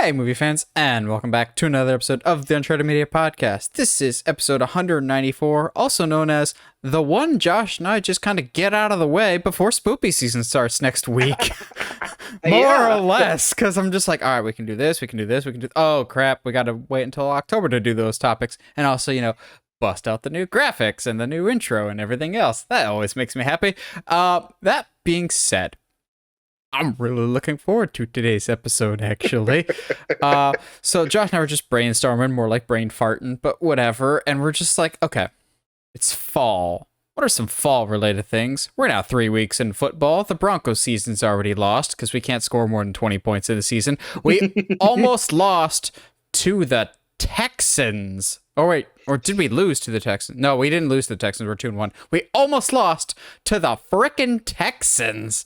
Hey, movie fans, and welcome back to another episode of the Uncharted Media Podcast. This is episode 194, also known as the one Josh and I just kind of get out of the way before spoopy season starts next week. More or less, because I'm just like, all right, we can do this, we can do this, we can do... Oh, crap, we got to wait until October to do those topics. And also, bust out the new graphics and the new intro and everything else. That always makes me happy. That being said, I'm really looking forward to today's episode, actually. So Josh and I were just brainstorming, more like brain farting, but whatever. And we're just like, okay, it's fall. What are some fall-related things? We're now 3 weeks in football. The Broncos season's already lost because we can't score more than 20 points in the season. We almost lost to the Texans. Oh, wait. Or did we lose to the Texans? No, we didn't lose to the Texans. We're 2-1. We almost lost to the frickin' Texans.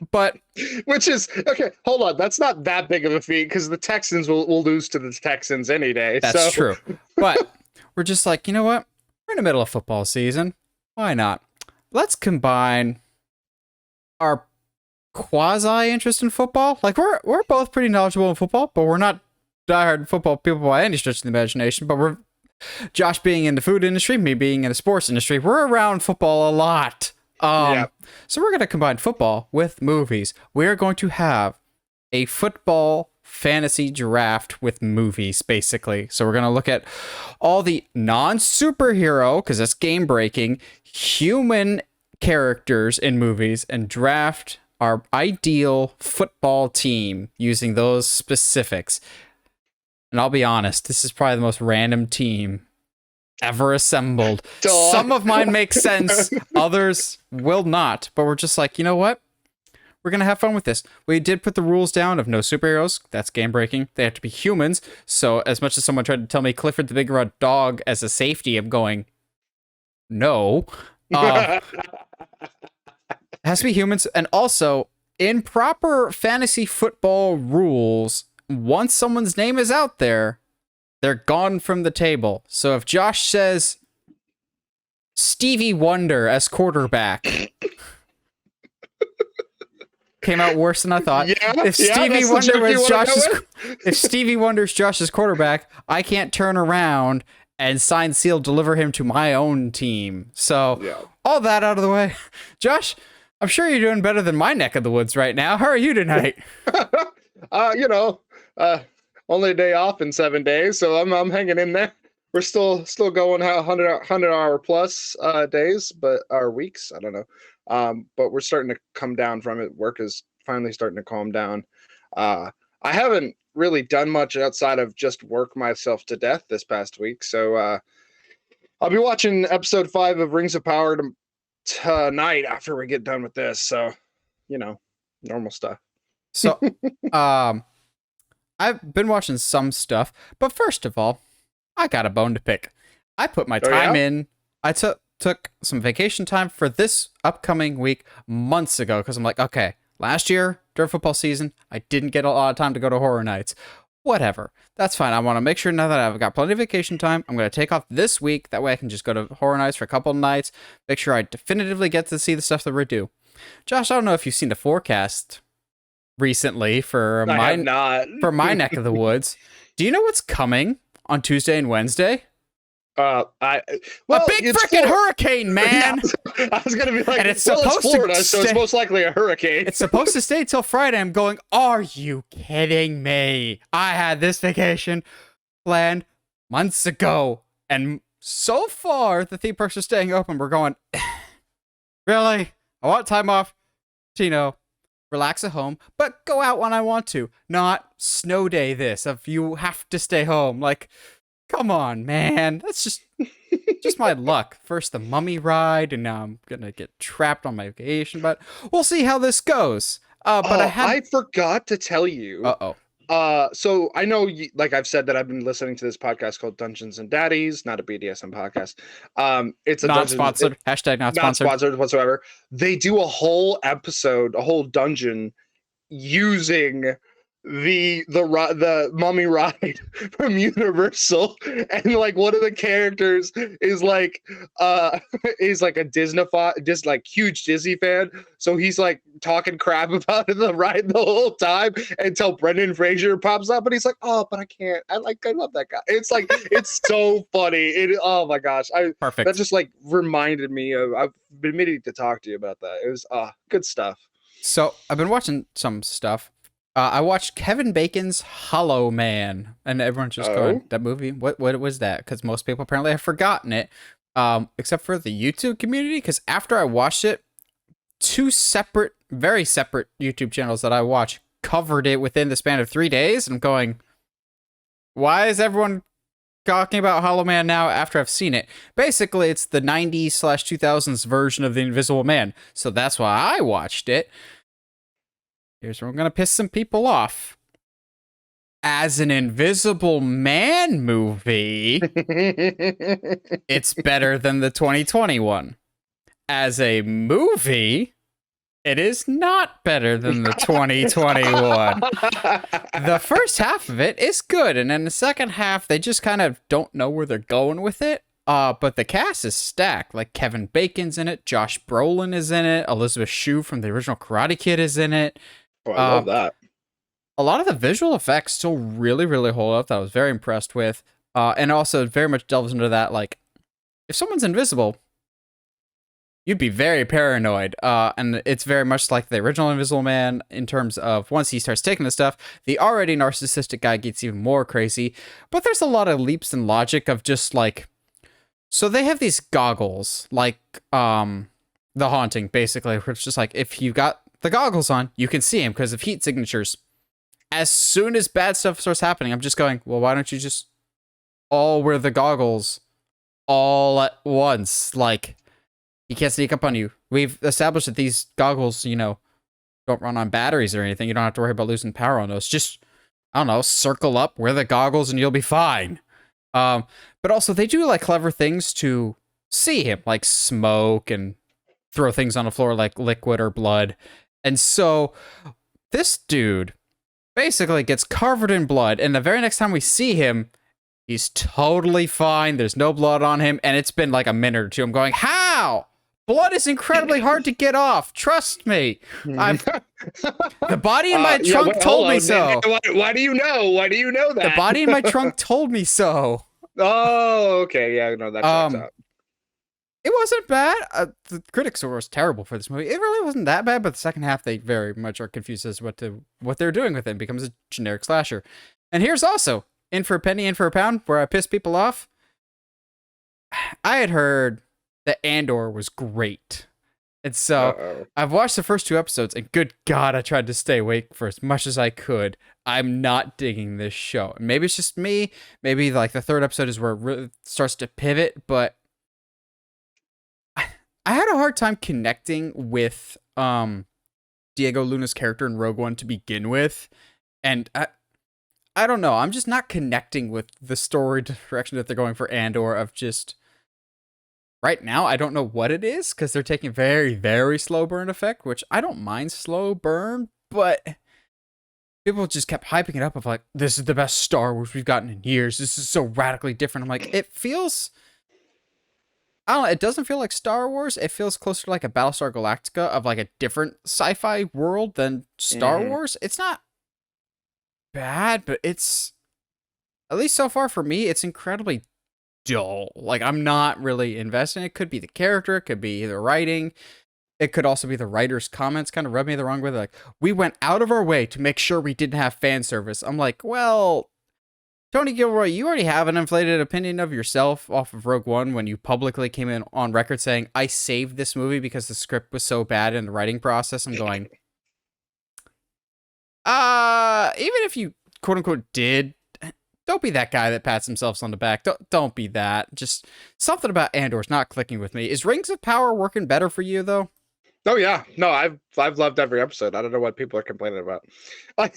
But which is okay, hold on, that's not that big of a feat because the Texans will lose to the Texans any day. That's true. But we're just like, you know what? We're in the middle of football season. Why not? Let's combine our quasi interest in football. Like we're both pretty knowledgeable in football, but we're not diehard football people by any stretch of the imagination. But we're Josh being in the food industry, me being in the sports industry, we're around football a lot. So we're going to combine football with movies. We're going to have a football fantasy draft with movies, basically. So we're going to look at all the non-superhero, because that's game-breaking, human characters in movies and draft our ideal football team using those specifics. And I'll be honest, this is probably the most random team ever assembled. Some of mine make sense, others will not, but we're just like, you know what? We're gonna have fun with this. We did put the rules down of no superheroes. That's game breaking. They have to be humans. So as much as someone tried to tell me Clifford the Big Red Dog as a safety, I'm going, no. It has to be humans. And also, in proper fantasy football rules, once someone's name is out there, they're gone from the table. So if Josh says Stevie Wonder as quarterback, came out worse than I thought. If Stevie Wonder's Josh's quarterback, I can't turn around and sign, seal, deliver him to my own team. So all that out of the way, Josh, I'm sure you're doing better than my neck of the woods right now. How are you tonight? Only a day off in 7 days, so I'm hanging in there. We're still going 100 hour plus days, but our weeks, I don't know. But we're starting to come down from it. Work is finally starting to calm down. I haven't really done much outside of just work myself to death this past week, so I'll be watching episode 5 of Rings of Power tonight after we get done with this. So, normal stuff. So, I've been watching some stuff, but first of all, I got a bone to pick. I put my time in. I took some vacation time for this upcoming week months ago because I'm like, okay, last year during football season, I didn't get a lot of time to go to horror nights. Whatever. That's fine. I want to make sure now that I've got plenty of vacation time, I'm going to take off this week. That way I can just go to horror nights for a couple of nights, make sure I definitively get to see the stuff that we're due. Josh, I don't know if you've seen the forecast recently for my neck of the woods. Do you know what's coming on Tuesday and Wednesday? A big freaking hurricane, man. I was gonna be like, and it's supposed Florida, to so it's most likely a hurricane. It's supposed to stay till Friday. I'm going, are you kidding me? I had this vacation planned months ago, and so far the theme parks are staying open. We're going, really? I want time off to, relax at home, but go out when I want to. Not snow day this, if you have to stay home. Like, come on, man. That's just my luck. First the Mummy ride, and now I'm gonna get trapped on my vacation, but we'll see how this goes. I forgot to tell you. So I know, like I've said, that I've been listening to this podcast called Dungeons and Daddies, not a BDSM podcast. It's a not sponsored. Hashtag not sponsored. Not sponsored whatsoever. They do a whole episode, a whole dungeon using the mummy ride from Universal, and like one of the characters is like is like a just like huge Disney fan, so he's like talking crap about the ride the whole time until Brendan Fraser pops up and he's like, oh, but I can't, I love that guy. It's like it's so funny. Oh my gosh, that Perfect. just like reminded me of, I've been meaning to talk to you about that. It was good stuff. So I've been watching some stuff. I watched Kevin Bacon's Hollow Man, and everyone's just going, Oh. "That movie? What was that?" Because most people apparently have forgotten it, except for the YouTube community. Because after I watched it, two separate, very separate YouTube channels that I watch covered it within the span of 3 days. And I'm going, why is everyone talking about Hollow Man now after I've seen it? Basically, it's the 90s/2000s version of The Invisible Man, so that's why I watched it. Here's where I'm gonna piss some people off. As an Invisible Man movie, it's better than the 2021. As a movie, it is not better than the 2021. The first half of it is good, and then the second half, they just kind of don't know where they're going with it. But the cast is stacked. Like Kevin Bacon's in it, Josh Brolin is in it, Elizabeth Shue from the original Karate Kid is in it. Oh, I love that. A lot of the visual effects still really, really hold up. That I was very impressed with. And also very much delves into that, like, if someone's invisible, you'd be very paranoid. And it's very much like the original Invisible Man in terms of once he starts taking the stuff, the already narcissistic guy gets even more crazy. But there's a lot of leaps in logic of just like, so they have these goggles, like The Haunting, basically, where it's just like, if you got the goggles on, you can see him because of heat signatures. As soon as bad stuff starts happening, I'm just going, well, why don't you just all wear the goggles all at once? Like, he can't sneak up on you. We've established that these goggles, don't run on batteries or anything. You don't have to worry about losing power on those. Just, I don't know, circle up, wear the goggles, and you'll be fine. But also, they do, like, clever things to see him, like smoke and throw things on the floor like liquid or blood. And so, this dude basically gets covered in blood, and the very next time we see him, he's totally fine. There's no blood on him, and it's been like a minute or two. I'm going, how? Blood is incredibly hard to get off. Trust me. The body in my trunk told me so. Why do you know? Why do you know that? The body in my trunk told me so. Oh, okay. Yeah, no, that checks out. It wasn't bad. The critics were terrible for this movie. It really wasn't that bad, but the second half, they very much are confused as to what they're doing with it. It becomes a generic slasher. And here's also, in for a penny, in for a pound, where I piss people off. I had heard that Andor was great. And so I've watched the first 2 episodes, and good God, I tried to stay awake for as much as I could. I'm not digging this show. Maybe it's just me. Maybe like the 3rd episode is where it really starts to pivot, but I had a hard time connecting with Diego Luna's character in Rogue One to begin with. And I don't know. I'm just not connecting with the story direction that they're going for Andor of just... Right now, I don't know what it is, because they're taking very, very slow burn effect, which I don't mind slow burn, but people just kept hyping it up of like, this is the best Star Wars we've gotten in years. This is so radically different. I'm like, it feels... I don't know, it doesn't feel like Star Wars. It feels closer to like a Battlestar Galactica of like a different sci-fi world than Star Wars. It's not bad, but it's, at least so far for me, it's incredibly dull. Like, I'm not really invested. It could be the character, it could be the writing, it could also be the writer's comments kind of rub me the wrong way. They're like, we went out of our way to make sure we didn't have fan service. I'm like, well, Tony Gilroy, you already have an inflated opinion of yourself off of Rogue One when you publicly came in on record saying, I saved this movie because the script was so bad in the writing process. I'm going, even if you quote unquote did, don't be that guy that pats himself on the back. Don't be that. Just something about Andor's not clicking with me. Is Rings of Power working better for you though? Oh yeah, no, I've loved every episode. I don't know what people are complaining about. I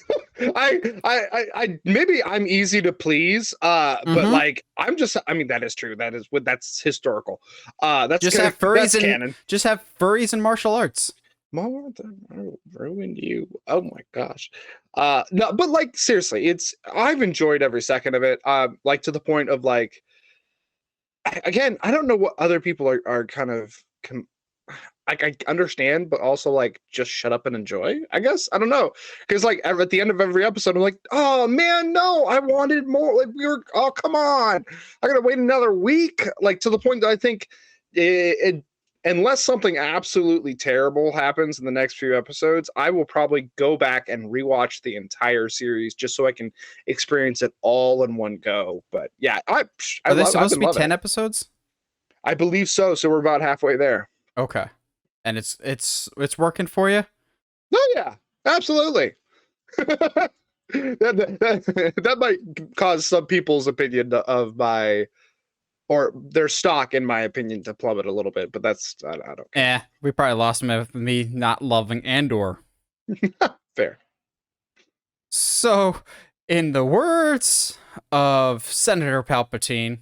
maybe I'm easy to please, but like I'm just, I mean, that is true. That's historical. That's just have furries that's and canon. just have furries and martial arts. Martha, I ruined you. Oh my gosh. No, but like seriously, I've enjoyed every second of it. Like to the point of like again, I don't know what other people are kind of like I understand, but also like just shut up and enjoy. I guess I don't know because like at the end of every episode, I'm like, oh man, no, I wanted more. Like we were, oh come on, I gotta wait another week. Like to the point that I think it unless something absolutely terrible happens in the next few episodes, I will probably go back and rewatch the entire series just so I can experience it all in one go. But yeah, Are they I've supposed to been be loving 10 it. epi-sodes? I believe so. So we're about halfway there. Okay. And it's working for you? Oh yeah, absolutely. That might cause some people's opinion of my or their stock, in my opinion, to plummet a little bit, but that's I don't care. We probably lost him with me not loving Andor. Fair. So, in the words of Senator Palpatine,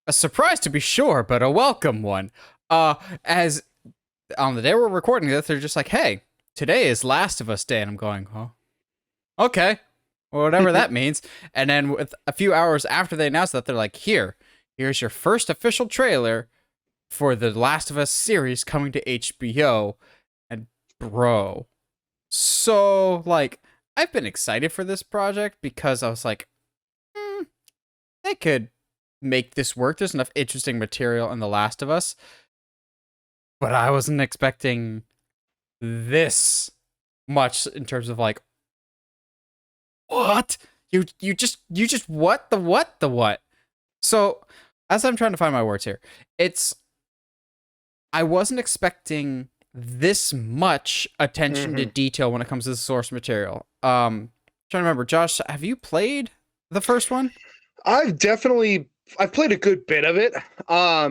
a surprise to be sure, but a welcome one. As on the day we're recording this, they're just like, hey, today is Last of Us Day. And I'm going, oh, okay. Well, whatever that means. And then with a few hours after they announced that, they're like, here's your first official trailer for the Last of Us series coming to HBO. And bro. So, like, I've been excited for this project because I was like, they could make this work. There's enough interesting material in The Last of Us. But I wasn't expecting this much in terms of like, what? You just what the what? So as I'm trying to find my words here, I wasn't expecting this much attention to detail when it comes to the source material. Trying to remember, Josh, have you played the first one? I've played a good bit of it. I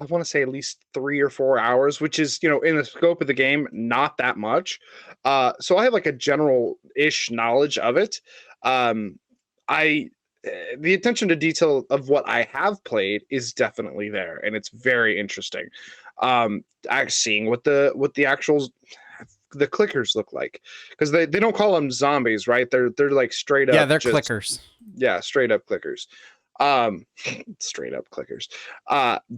want to say at least 3 or 4 hours, which is, in the scope of the game, not that much. So I have like a general-ish knowledge of it. The attention to detail of what I have played is definitely there, and it's very interesting. Seeing what the actual the clickers look like, because they don't call them zombies, right? They're like straight up. Yeah, they're clickers. Yeah, straight up clickers. Straight up clickers.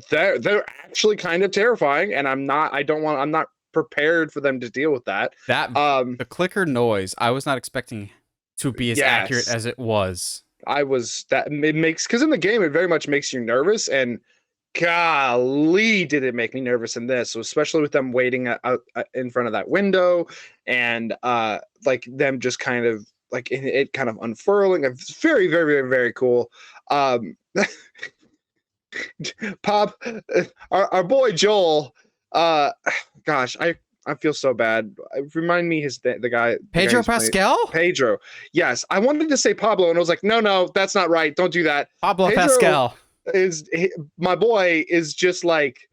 They're actually kind of terrifying, and I'm not prepared for them to deal with that. The clicker noise, I was not expecting to be as accurate as it was. It makes, because in the game it very much makes you nervous, and golly, did it make me nervous in this. So especially with them waiting out in front of that window, and like them just kind of like it kind of unfurling. It's very, very, very, very cool. Pop, our boy Joel. Gosh, I feel so bad. Remind me the guy Pedro Pascal. Pedro. Yes, I wanted to say Pablo, and I was like, no, that's not right. Don't do that. Pablo Pascal my boy is just like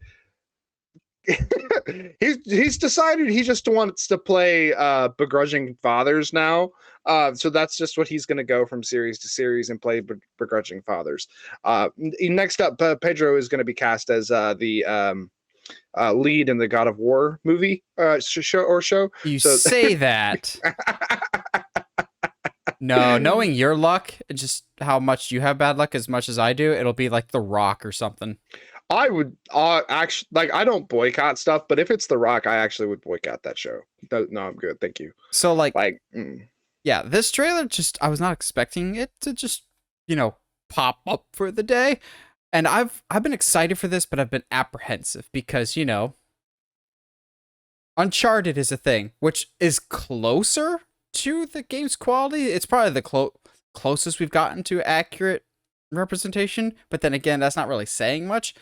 he's decided he just wants to play begrudging fathers now. So that's just what he's going to go from series to series and play begrudging fathers. Next up, Pedro is going to be cast as the lead in the God of War movie show. You say that. No, knowing your luck, just how much you have bad luck as much as I do, it'll be like The Rock or something. I would actually, like, I don't boycott stuff, but if it's The Rock, I actually would boycott that show. No, I'm good. Thank you. So yeah, this trailer I was not expecting it to just, pop up for the day. And I've been excited for this, but I've been apprehensive because, Uncharted is a thing, which is closer to the game's quality. It's probably the closest we've gotten to accurate representation, but then again, that's not really saying much.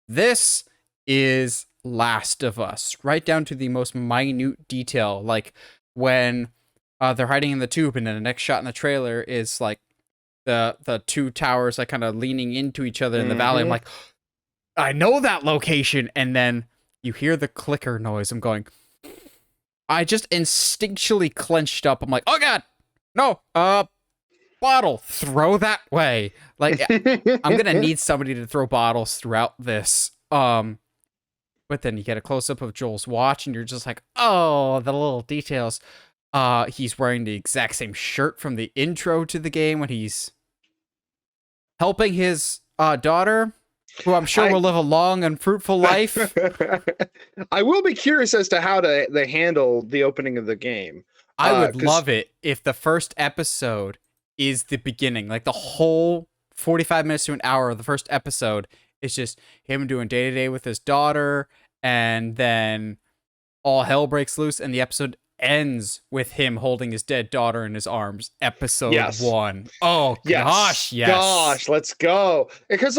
This is Last of Us, right down to the most minute detail, like when they're hiding in the tube, and then the next shot in the trailer is like the two towers like kind of leaning into each other in the valley. I'm like, I know that location, and then you hear the clicker noise. I'm going, I just instinctually clenched up. I'm like, oh god, no, bottle, throw that way. Like, I'm gonna need somebody to throw bottles throughout this. but then you get a close up of Joel's watch, and you're just like, oh, the little details. He's wearing the exact same shirt from the intro to the game when he's helping his daughter, who I'm sure I will live a long and fruitful life. I will be curious as to how they handle the opening of the game. I would 'Cause love it if the first episode is the beginning, like the whole 45 minutes to an hour of the first episode is just him doing day to day with his daughter, and then all hell breaks loose, and the episode ends with him holding his dead daughter in his arms. Episode yes. 1. Oh gosh, yes. Gosh, let's go. Because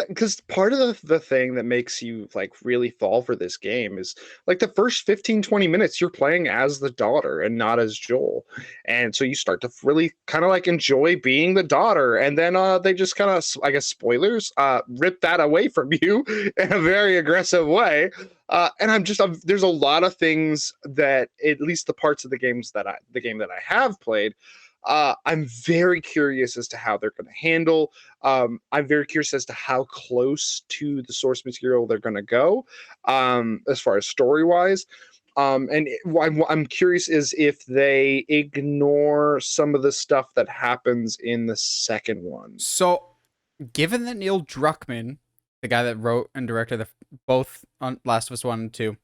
because part of the thing that makes you like really fall for this game is like the first 15-20 minutes you're playing as the daughter and not as Joel. And so you start to really kind of like enjoy being the daughter, and then they just kind of, I guess, spoilers, rip that away from you in a very aggressive way. And there's a lot of things that, at least the parts of the game that I have played, I'm very curious as to how they're going to handle. I'm very curious as to how close to the source material they're going to go, as far as story wise. I'm curious is if they ignore some of the stuff that happens in the second one. So, given that Neil Druckmann, the guy that wrote and directed both on Last of Us 1 and 2,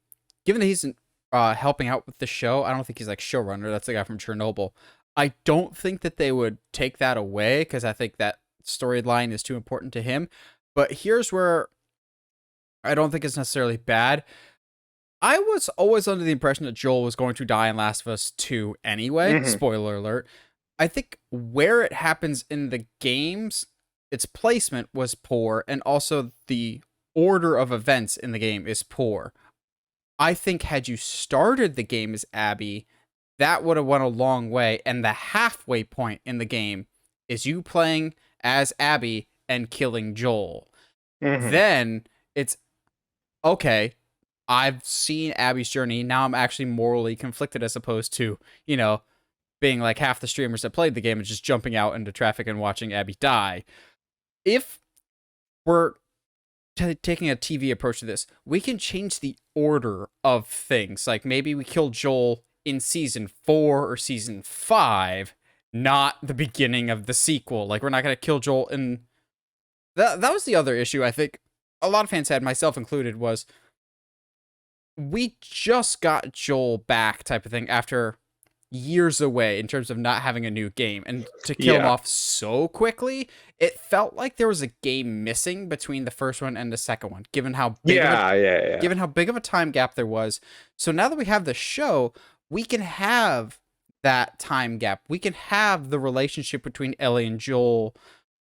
given that he's helping out with the show, I don't think he's like showrunner. That's the guy from Chernobyl. I don't think that they would take that away, because I think that storyline is too important to him. But here's where I don't think it's necessarily bad. I was always under the impression that Joel was going to die in Last of Us 2 anyway. Mhm. Spoiler alert. I think where it happens in the games, its placement was poor, and also the order of events in the game is poor. I think had you started the game as Abby, that would have went a long way, and the halfway point in the game is you playing as Abby and killing Joel. Mhm. Then it's, okay, I've seen Abby's journey, now I'm actually morally conflicted, as opposed to, being like half the streamers that played the game and just jumping out into traffic and watching Abby die. If we're taking a TV approach to this, we can change the order of things. Like maybe we kill Joel in season 4 or season 5, not the beginning of the sequel. Like, we're not going to kill Joel in... That was the other issue I think a lot of fans had, myself included, was we just got Joel back type of thing after years away in terms of not having a new game, and to kill him off so quickly, it felt like there was a game missing between the first one and the second one, given how big given how big of a time gap there was. So now that we have the show, we can have that time gap. We can have the relationship between Ellie and Joel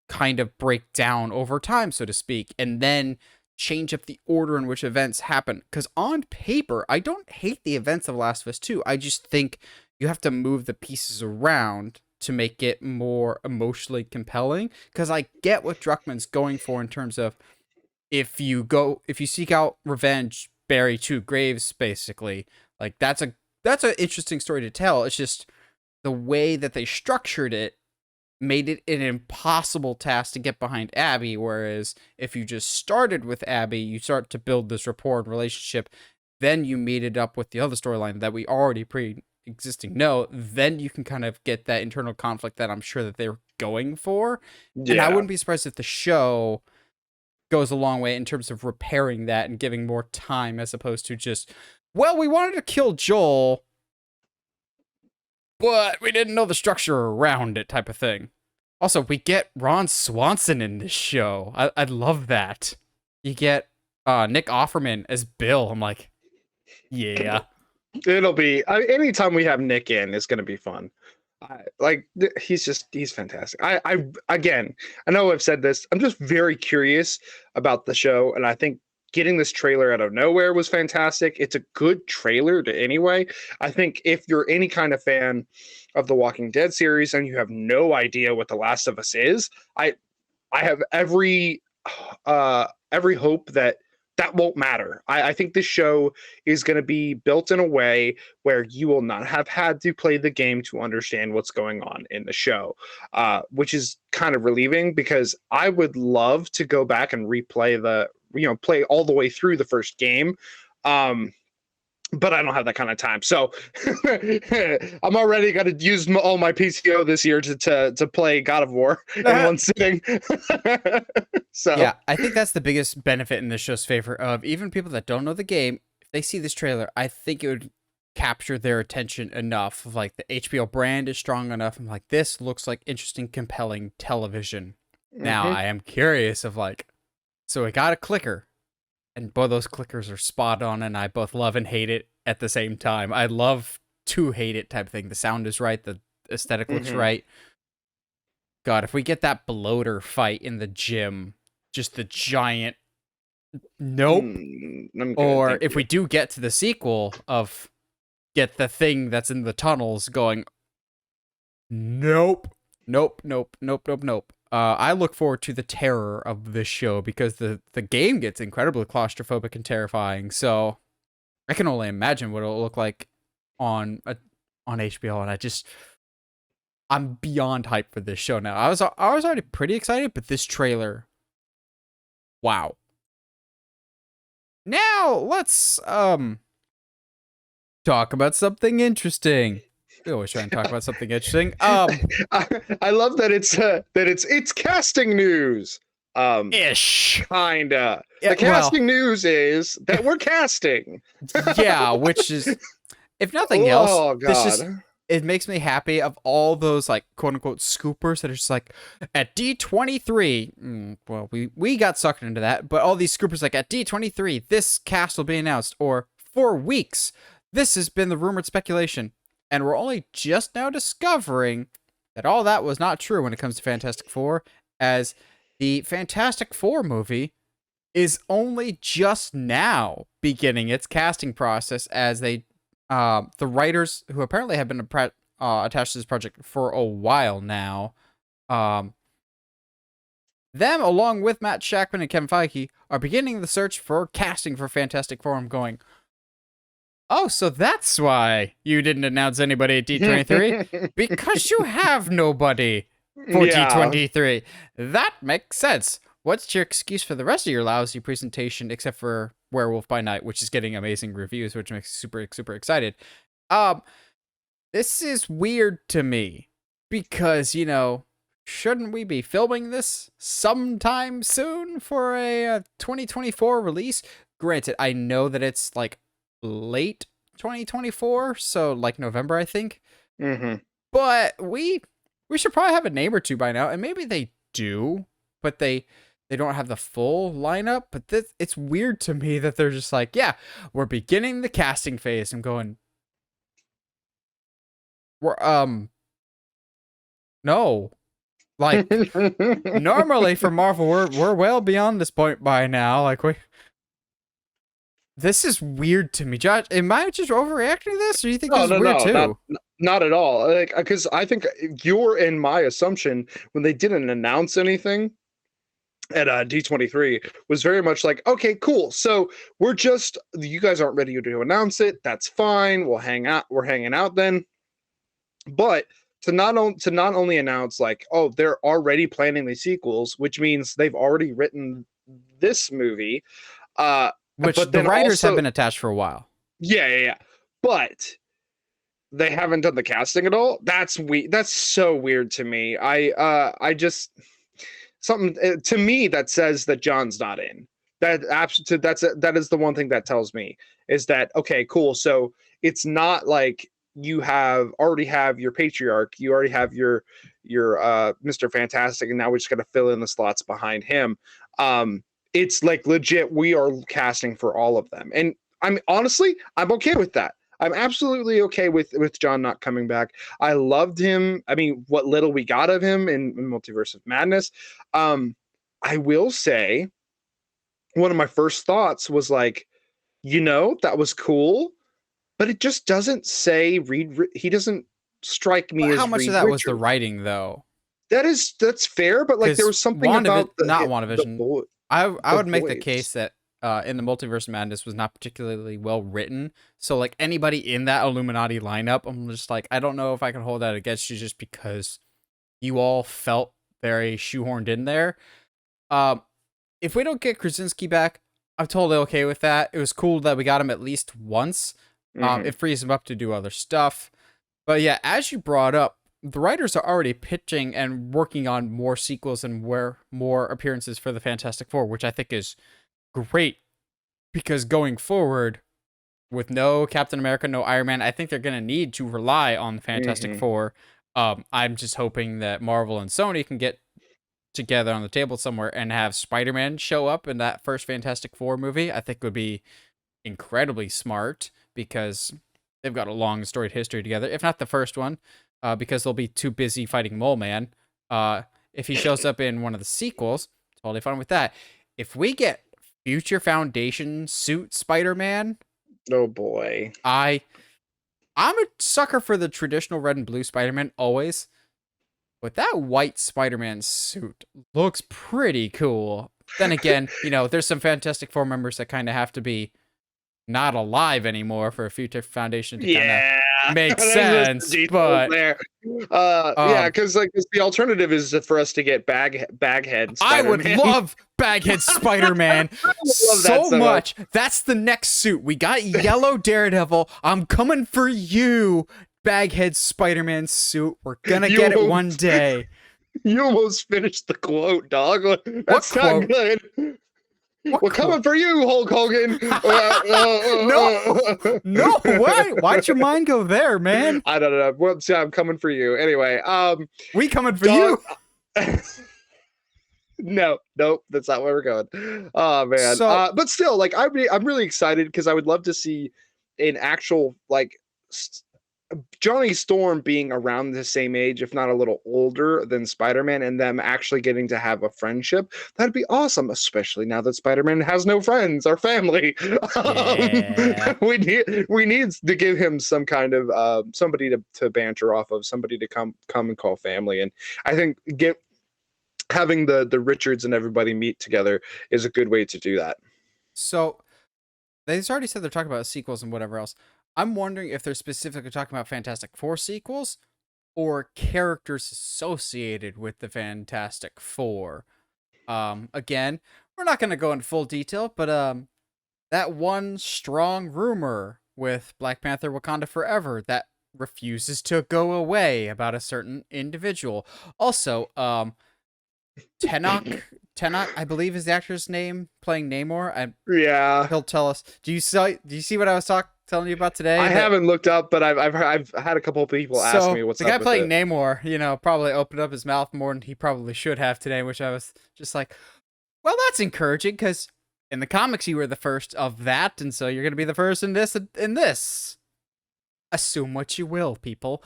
kind of break down over time, so to speak, and then change up the order in which events happen. Because on paper, I don't hate the events of Last of Us 2. I just think you have to move the pieces around to make it more emotionally compelling. Because I get what Druckmann's going for in terms of, if you seek out revenge, bury 2 graves, basically. Like, that's an interesting story to tell. It's just the way that they structured it made it an impossible task to get behind Abby, whereas if you just started with Abby, you start to build this rapport and relationship, then you meet it up with the other storyline that we already pre-existing know, then you can kind of get that internal conflict that I'm sure that they're going for. And I wouldn't be surprised if the show goes a long way in terms of repairing that and giving more time, as opposed to just, well, we wanted to kill Joel, but we didn't know the structure around it type of thing. Also, we get Ron Swanson in this show. I love that. You get Nick Offerman as Bill. I'm like, yeah. It'll be, anytime we have Nick in, it's going to be fun. He's fantastic. Again, I know I've said this, I'm just very curious about the show, and I think getting this trailer out of nowhere was fantastic. It's a good trailer to anyway. I think if you're any kind of fan of the Walking Dead series and you have no idea what The Last of Us is, I have every hope that won't matter. I think this show is going to be built in a way where you will not have had to play the game to understand what's going on in the show, which is kind of relieving, because I would love to go back and replay play all the way through the first game. But I don't have that kind of time. So I'm already got to use all my PTO this year to play God of War in one sitting. So yeah, I think that's the biggest benefit in this show's favor of even people that don't know the game. If they see this trailer, I think it would capture their attention enough. Of like the HBO brand is strong enough. I'm like, this looks like interesting, compelling television. Now I am curious of like, so I got a clicker. And both those clickers are spot on, and I both love and hate it at the same time. I love to hate it type of thing. The sound is right, the aesthetic looks right. God, if we get that bloater fight in the gym, just the giant nope. Or if we do get to the sequel of get the thing that's in the tunnels going nope. I look forward to the terror of this show because the game gets incredibly claustrophobic and terrifying. So I can only imagine what it'll look like on HBO, and I'm beyond hyped for this show now. I was already pretty excited, but this trailer, wow. Now let's talk about something interesting. We always try and talk about something interesting. I love that it's casting news. Ish. Kinda. Yeah, the casting news is that we're casting. Yeah, which is, if nothing else, it makes me happy of all those like quote unquote scoopers that are just like at D23. Well, we got sucked into that, but all these scoopers like at D23, this cast will be announced, or 4 weeks. This has been the rumored speculation. And we're only just now discovering that all that was not true when it comes to Fantastic Four, as the Fantastic Four movie is only just now beginning its casting process, as the writers who apparently have been attached to this project for a while now, them along with Matt Shakman and Kevin Feige are beginning the search for casting for Fantastic Four. I'm going, oh, so that's why you didn't announce anybody at D23? Because you have nobody for D23. That makes sense. What's your excuse for the rest of your lousy presentation, except for Werewolf by Night, which is getting amazing reviews, which makes me super, super excited. This is weird to me because, shouldn't we be filming this sometime soon for a 2024 release? Granted, I know that it's like late 2024, so like November, I think. But we should probably have a name or two by now, and maybe they do, but they don't have the full lineup. But it's weird to me that they're just like, yeah, we're beginning the casting phase. I'm going, no, like normally for Marvel, we're well beyond this point by now. Like this is weird to me, Josh. Am I just overreacting to this, or do you think this is weird too? Not at all. Like, because I think your and my assumption when they didn't announce anything at D23 was very much like, okay, cool. So you guys aren't ready to announce it. That's fine. We'll hang out. We're hanging out then. But to not only announce like, oh, they're already planning the sequels, which means they've already written this movie. Which the writers have been attached for a while. Yeah. But they haven't done the casting at all. That's weird. That's so weird to me. I just something to me that says that John's not in. That is the one thing that tells me is that, okay, cool. So it's not like you already have your patriarch, you already have your Mr. Fantastic, and now we're just gonna fill in the slots behind him. It's like legit, we are casting for all of them. And I'm okay with that. I'm absolutely okay with John not coming back. I loved him. I mean, what little we got of him in Multiverse of Madness. I will say, one of my first thoughts was like, that was cool, but it just doesn't say he doesn't strike me as how much Reed of that Richards. Was the writing though? That's fair, but like there was something about WandaVision. I would make the case that in the Multiverse of Madness was not particularly well written. So like anybody in that Illuminati lineup, I'm just like, I don't know if I can hold that against you just because you all felt very shoehorned in there. If we don't get Krasinski back, I'm totally okay with that. It was cool that we got him at least once. Hmm. It frees him up to do other stuff. But yeah, as you brought up, the writers are already pitching and working on more sequels and where more appearances for the Fantastic Four, which I think is great because going forward with no Captain America, no Iron Man, I think they're going to need to rely on the Fantastic Hmm. Four. I'm just hoping that Marvel and Sony can get together on the table somewhere and have Spider-Man show up in that first Fantastic Four movie. I think would be incredibly smart because they've got a long storied history together. If not the first one, because they'll be too busy fighting Mole Man. If he shows up in one of the sequels, totally fine with that. If we get future Foundation suit Spider-Man, Oh boy. I'm a sucker for the traditional red and blue Spider-Man always. But that white Spider-Man suit looks pretty cool. Then again, there's some Fantastic Four members that kind of have to be not alive anymore for a future Foundation to kind of Yeah, make there's just sense. details But there. Yeah, um, because like 'cause the alternative is for us to get Baghead I would Spider-Man. love Baghead Spider-Man I love that so so much. much. That's the next suit. We got Yellow Daredevil. I'm coming for you, Baghead Spider-Man suit. We're gonna You get it one almost, day. you almost finished the quote, dog. What That's not quote? good. What We're quote? coming for you, Hulk Hogan. No, no. Why? Why'd your mind go there, man? I don't know. Well, see, I'm coming for you. Anyway, We coming for dog. you. No, nope, that's not where we're going. Oh man. So But still, like I'm really excited because I would love to see an actual like Johnny Storm being around the same age, if not a little older than Spider-Man, and them actually getting to have a friendship. That'd be awesome, especially now that Spider-Man has no friends or family. yeah. We need to give him some kind of somebody to banter off of, somebody to come and call family. And I think having the Richards and everybody meet together is a good way to do that. So they've already said they're talking about sequels and whatever else. I'm wondering if they're specifically talking about Fantastic Four sequels or characters associated with the Fantastic Four. Again, we're not going to go into full detail, but that one strong rumor with Black Panther Wakanda Forever that refuses to go away about a certain individual. Also, Tenok, I believe is the actor's name, playing Namor. Yeah, He'll tell us. Do you see what I was telling you about today? I haven't looked up, but I've had a couple of people ask me So what's the up guy with playing it. Namor, probably opened up his mouth more than he probably should have today, which I was just like, well, that's encouraging because in the comics you were the first of that, and so you're gonna be the first in this. In this, assume what you will, people.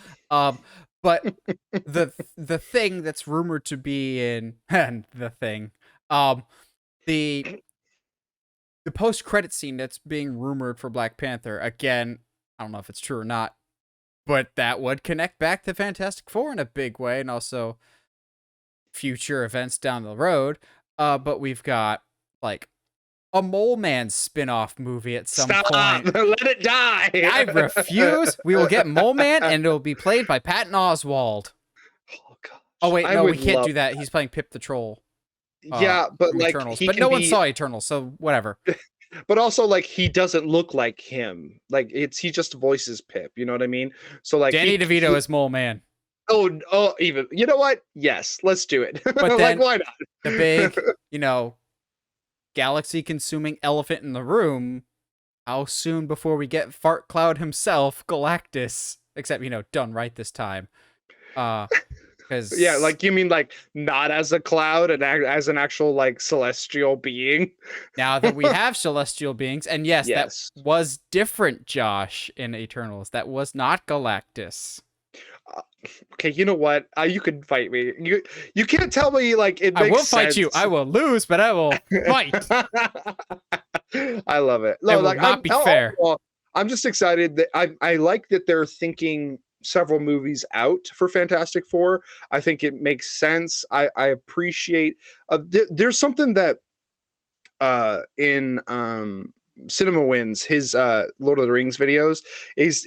But the thing that's rumored to be in and the thing, the post credit scene that's being rumored for Black Panther again. I don't know if it's true or not, but that would connect back to Fantastic Four in a big way, and also future events down the road. But we've got like a Mole Man spin-off movie at some Stop! point. Let it die! I refuse. We will get Mole Man, and it'll be played by Patton Oswalt. Oh gosh. Oh wait, I no, we would can't love do that. He's playing Pip the Troll. Yeah, but From like Eternals, he but can no one be, saw Eternals, so whatever. but also like he doesn't look like him. Like he just voices Pip. You know what I mean? So like Danny DeVito is Mole Man. even you know what? Yes, let's do it. But Like then why the not? big, galaxy-consuming elephant in the room. How soon before we get Fart Cloud himself, Galactus? Except, done right this time. Yeah, Because like you mean like not as a cloud and as an actual like celestial being? now that we have celestial beings, and yes, that Yes. was different, Josh, in Eternals. That was not Galactus. Uh, okay, you know what? You can fight me. You can't tell me like it I makes will fight you. I will lose, but I will fight. I love it. It No, will like not be fair. I'm just excited that I like that they're thinking several movies out for Fantastic Four. I think it makes sense. I appreciate there's something that in Cinema Wins, his Lord of the Rings videos, is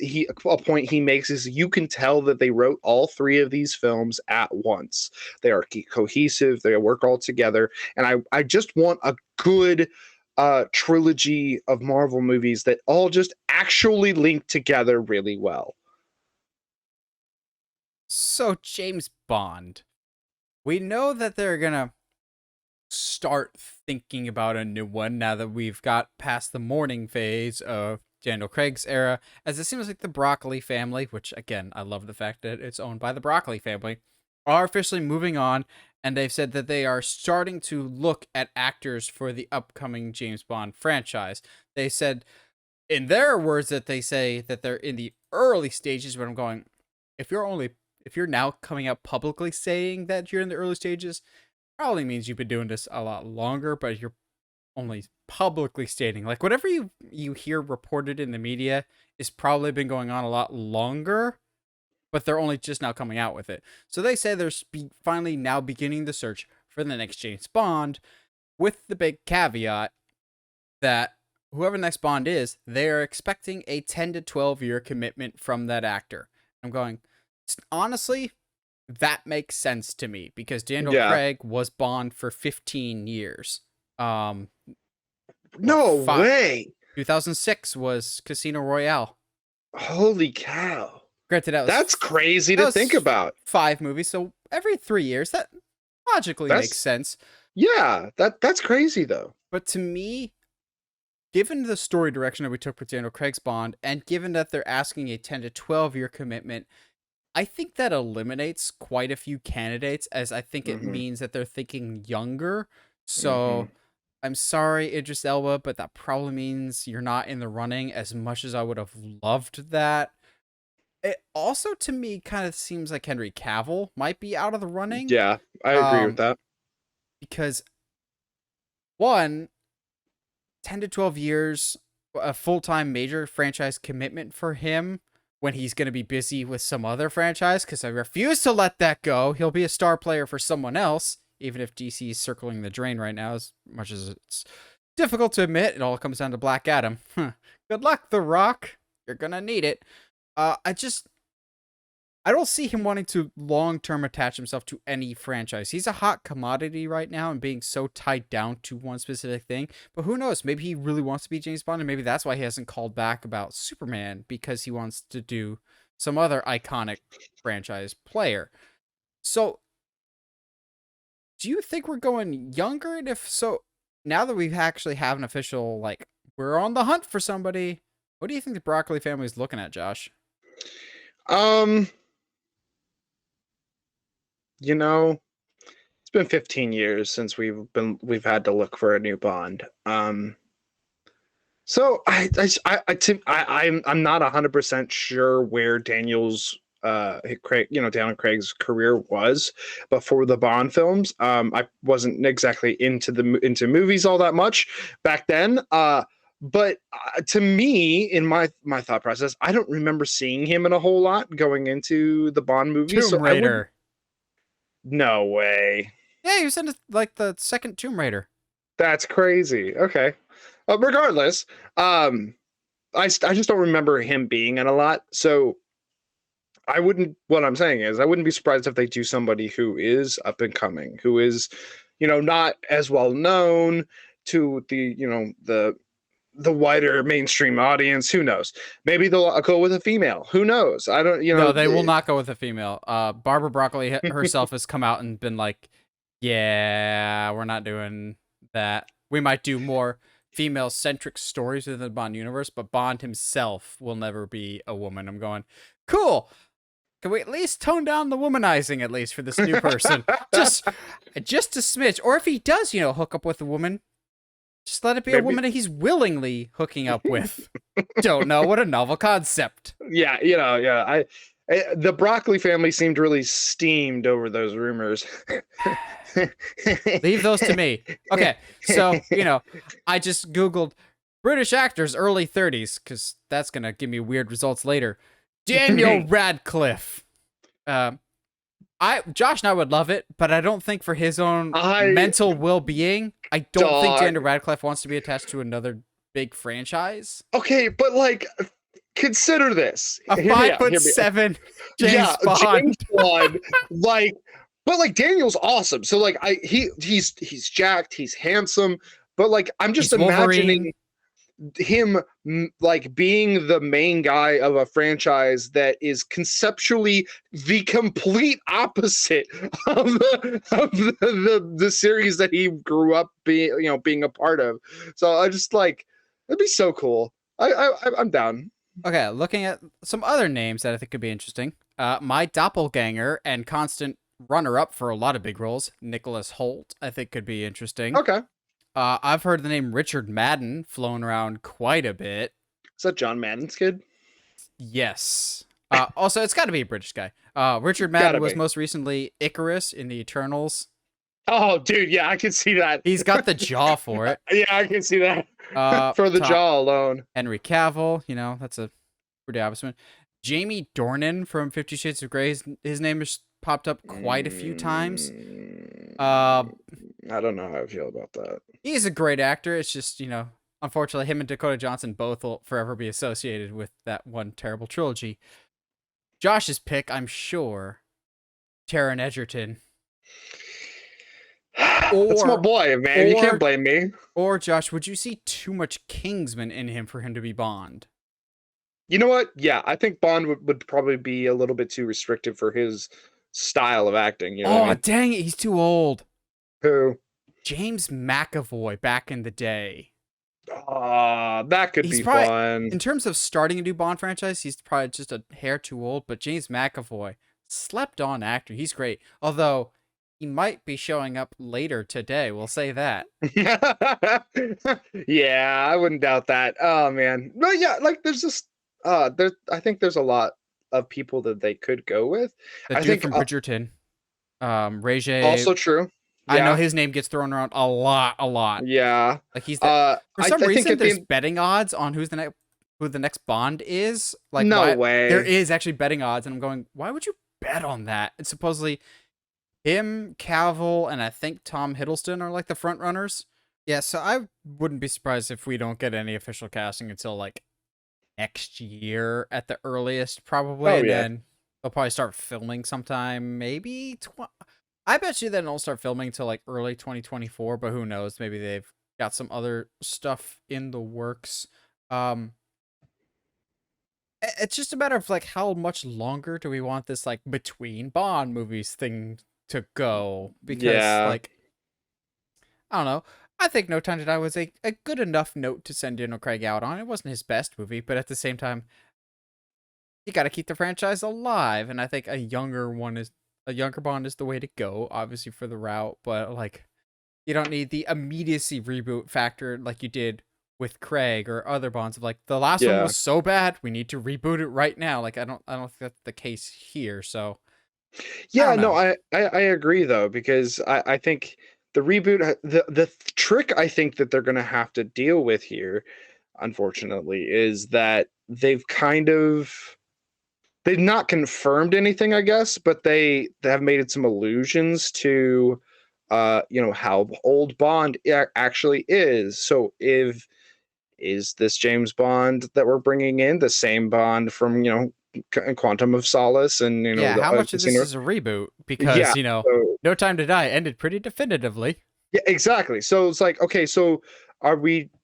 a point he makes is you can tell that they wrote all three of these films at once. They are cohesive, they work all together, and I just want a good trilogy of Marvel movies that all just actually link together really well. So James Bond. We know that they're gonna start thinking about a new one now that we've got past the mourning phase of Daniel Craig's era, as it seems like the Broccoli family, which again, I love the fact that it's owned by the Broccoli family, are officially moving on, and they've said that they are starting to look at actors for the upcoming James Bond franchise. They said, in their words, that they say that they're in the early stages, but I'm going, if you're now coming out publicly saying that you're in the early stages, probably means you've been doing this a lot longer, but you're only publicly stating, like, whatever you hear reported in the media is probably been going on a lot longer, but they're only just now coming out with it. So they say they're finally now beginning the search for the next James Bond, with the big caveat that whoever the next Bond is, they're expecting a 10 to 12 year commitment from that actor. I'm going, honestly, that makes sense to me, because Daniel Craig was Bond for 15 years. No way. 2006 was Casino Royale. Holy cow. Granted, that's crazy to think about. 5 movies, so every 3 years. That logically makes sense. Yeah, that's crazy though. But to me, given the story direction that we took with Daniel Craig's Bond, and given that they're asking a 10 to 12 year commitment, I think that eliminates quite a few candidates, as I think it means that they're thinking younger. So I'm sorry, Idris Elba, but that probably means you're not in the running, as much as I would have loved that. It also, to me, kind of seems like Henry Cavill might be out of the running. Yeah, I agree with that. Because, one, 10 to 12 years, a full-time major franchise commitment for him, when he's going to be busy with some other franchise, because I refuse to let that go. He'll be a star player for someone else, even if DC is circling the drain right now, as much as it's difficult to admit. It all comes down to Black Adam. Good luck, The Rock. You're going to need it. I don't see him wanting to long-term attach himself to any franchise. He's a hot commodity right now and being so tied down to one specific thing. But who knows? Maybe he really wants to be James Bond, and maybe that's why he hasn't called back about Superman, because he wants to do some other iconic franchise player. So, do you think we're going younger? And if so, now that we actually have an official, like, we're on the hunt for somebody, what do you think the Broccoli family is looking at, Josh? You know, it's been 15 years since we've had to look for a new Bond. So I'm not 100% sure where Daniel Craig's career was before the Bond films. I wasn't exactly into movies all that much back then. But to me, in my thought process, I don't remember seeing him in a whole lot going into the Bond movies. Tomb Raider. No way. Yeah, he was in like the second Tomb Raider. That's crazy. Okay. Regardless, I just don't remember him being in a lot. So what I'm saying is I wouldn't be surprised if they do somebody who is up and coming, who is, not as well known to the wider mainstream audience. Who knows? Maybe they'll go with a female. Who knows? I don't, No, they will not go with a female. Barbara Broccoli herself has come out and been like, yeah, we're not doing that. We might do more female-centric stories within the Bond universe, but Bond himself will never be a woman. I'm going, cool. Can we at least tone down the womanizing, at least, for this new person? just a smidge. Or if he does, hook up with a woman, just let it be a woman that he's willingly hooking up with. Don't know. What a novel concept. Yeah, the Broccoli family seemed really steamed over those rumors. Leave those to me. Okay, so, I just Googled British actors early 30s, because that's going to give me weird results later. Daniel Radcliffe. Josh and I would love it, but I don't think for his own mental well-being, I don't think Daniel Radcliffe wants to be attached to another big franchise. Okay, but consider this. A 5'7" James Bond. But Daniel's awesome. So he's jacked, he's handsome, but like I'm just He's Wolverine. imagining him like being the main guy of a franchise that is conceptually the complete opposite of the series that he grew up being a part of. So I just like it'd be so cool. I'm down. Okay, looking at some other names that I think could be interesting. My doppelganger and constant runner-up for a lot of big roles, Nicholas Holt, I think could be interesting. Okay. I've heard the name Richard Madden flown around quite a bit. Is that John Madden's kid? Yes. Also, it's got to be a British guy. Richard Madden Gotta was be. most recently Icarus in the Eternals. Oh, dude, yeah, I can see that. He's got the jaw for it. Yeah, I can see that. For the jaw alone. Henry Cavill, that's a pretty obvious one. Jamie Dornan from 50 Shades of Grey, his name has popped up quite a few times. I don't know how I feel about that. He's a great actor. It's just, unfortunately, him and Dakota Johnson both will forever be associated with that one terrible trilogy. Josh's pick, I'm sure, Taron Egerton. That's my boy, man. You can't blame me. Or, Josh, would you see too much Kingsman in him for him to be Bond? You know what? Yeah, I think Bond would probably be a little bit too restrictive for his style of acting. You know what I mean? Dang it, he's too old. Who? James McAvoy back in the day. That could be probably, fun. In terms of starting a new Bond franchise, he's probably just a hair too old, but James McAvoy, slept on actor. He's great. Although, he might be showing up later today. We'll say that. Yeah, I wouldn't doubt that. Oh, man. Well, yeah, like there's just, I think there's a lot of people that they could go with. The dude from Bridgerton, Ray J. Also true. Yeah. I know his name gets thrown around a lot. Yeah. Like he's for some reason there's betting odds on who the next Bond is. Like no way. There is actually betting odds, and I'm going, why would you bet on that? And supposedly him, Cavill, and I think Tom Hiddleston are like the front runners. Yeah, so I wouldn't be surprised if we don't get any official casting until like next year at the earliest, probably. And then they'll probably start filming sometime, maybe I bet you then they'll start filming until like early 2024, but who knows? Maybe they've got some other stuff in the works. It's just a matter of like how much longer do we want this like between Bond movies thing to go? Because like I don't know. I think No Time to Die was a good enough note to send Daniel Craig out on. It wasn't his best movie, but at the same time, you got to keep the franchise alive, and I think a younger Bond is the way to go, obviously for the route, but like you don't need the immediacy reboot factor like you did with Craig or other Bonds of like the last one was so bad, we need to reboot it right now. Like I don't think that's the case here. So yeah, no, I agree though, because I think the reboot, the trick I think that they're gonna have to deal with here, unfortunately, is that they've not confirmed anything, I guess, but they have made some allusions to how old Bond actually is. So is this James Bond that we're bringing in the same Bond from Quantum of Solace and how much of this is a reboot? Because No Time to Die ended pretty definitively. Yeah, exactly. So it's like, okay, so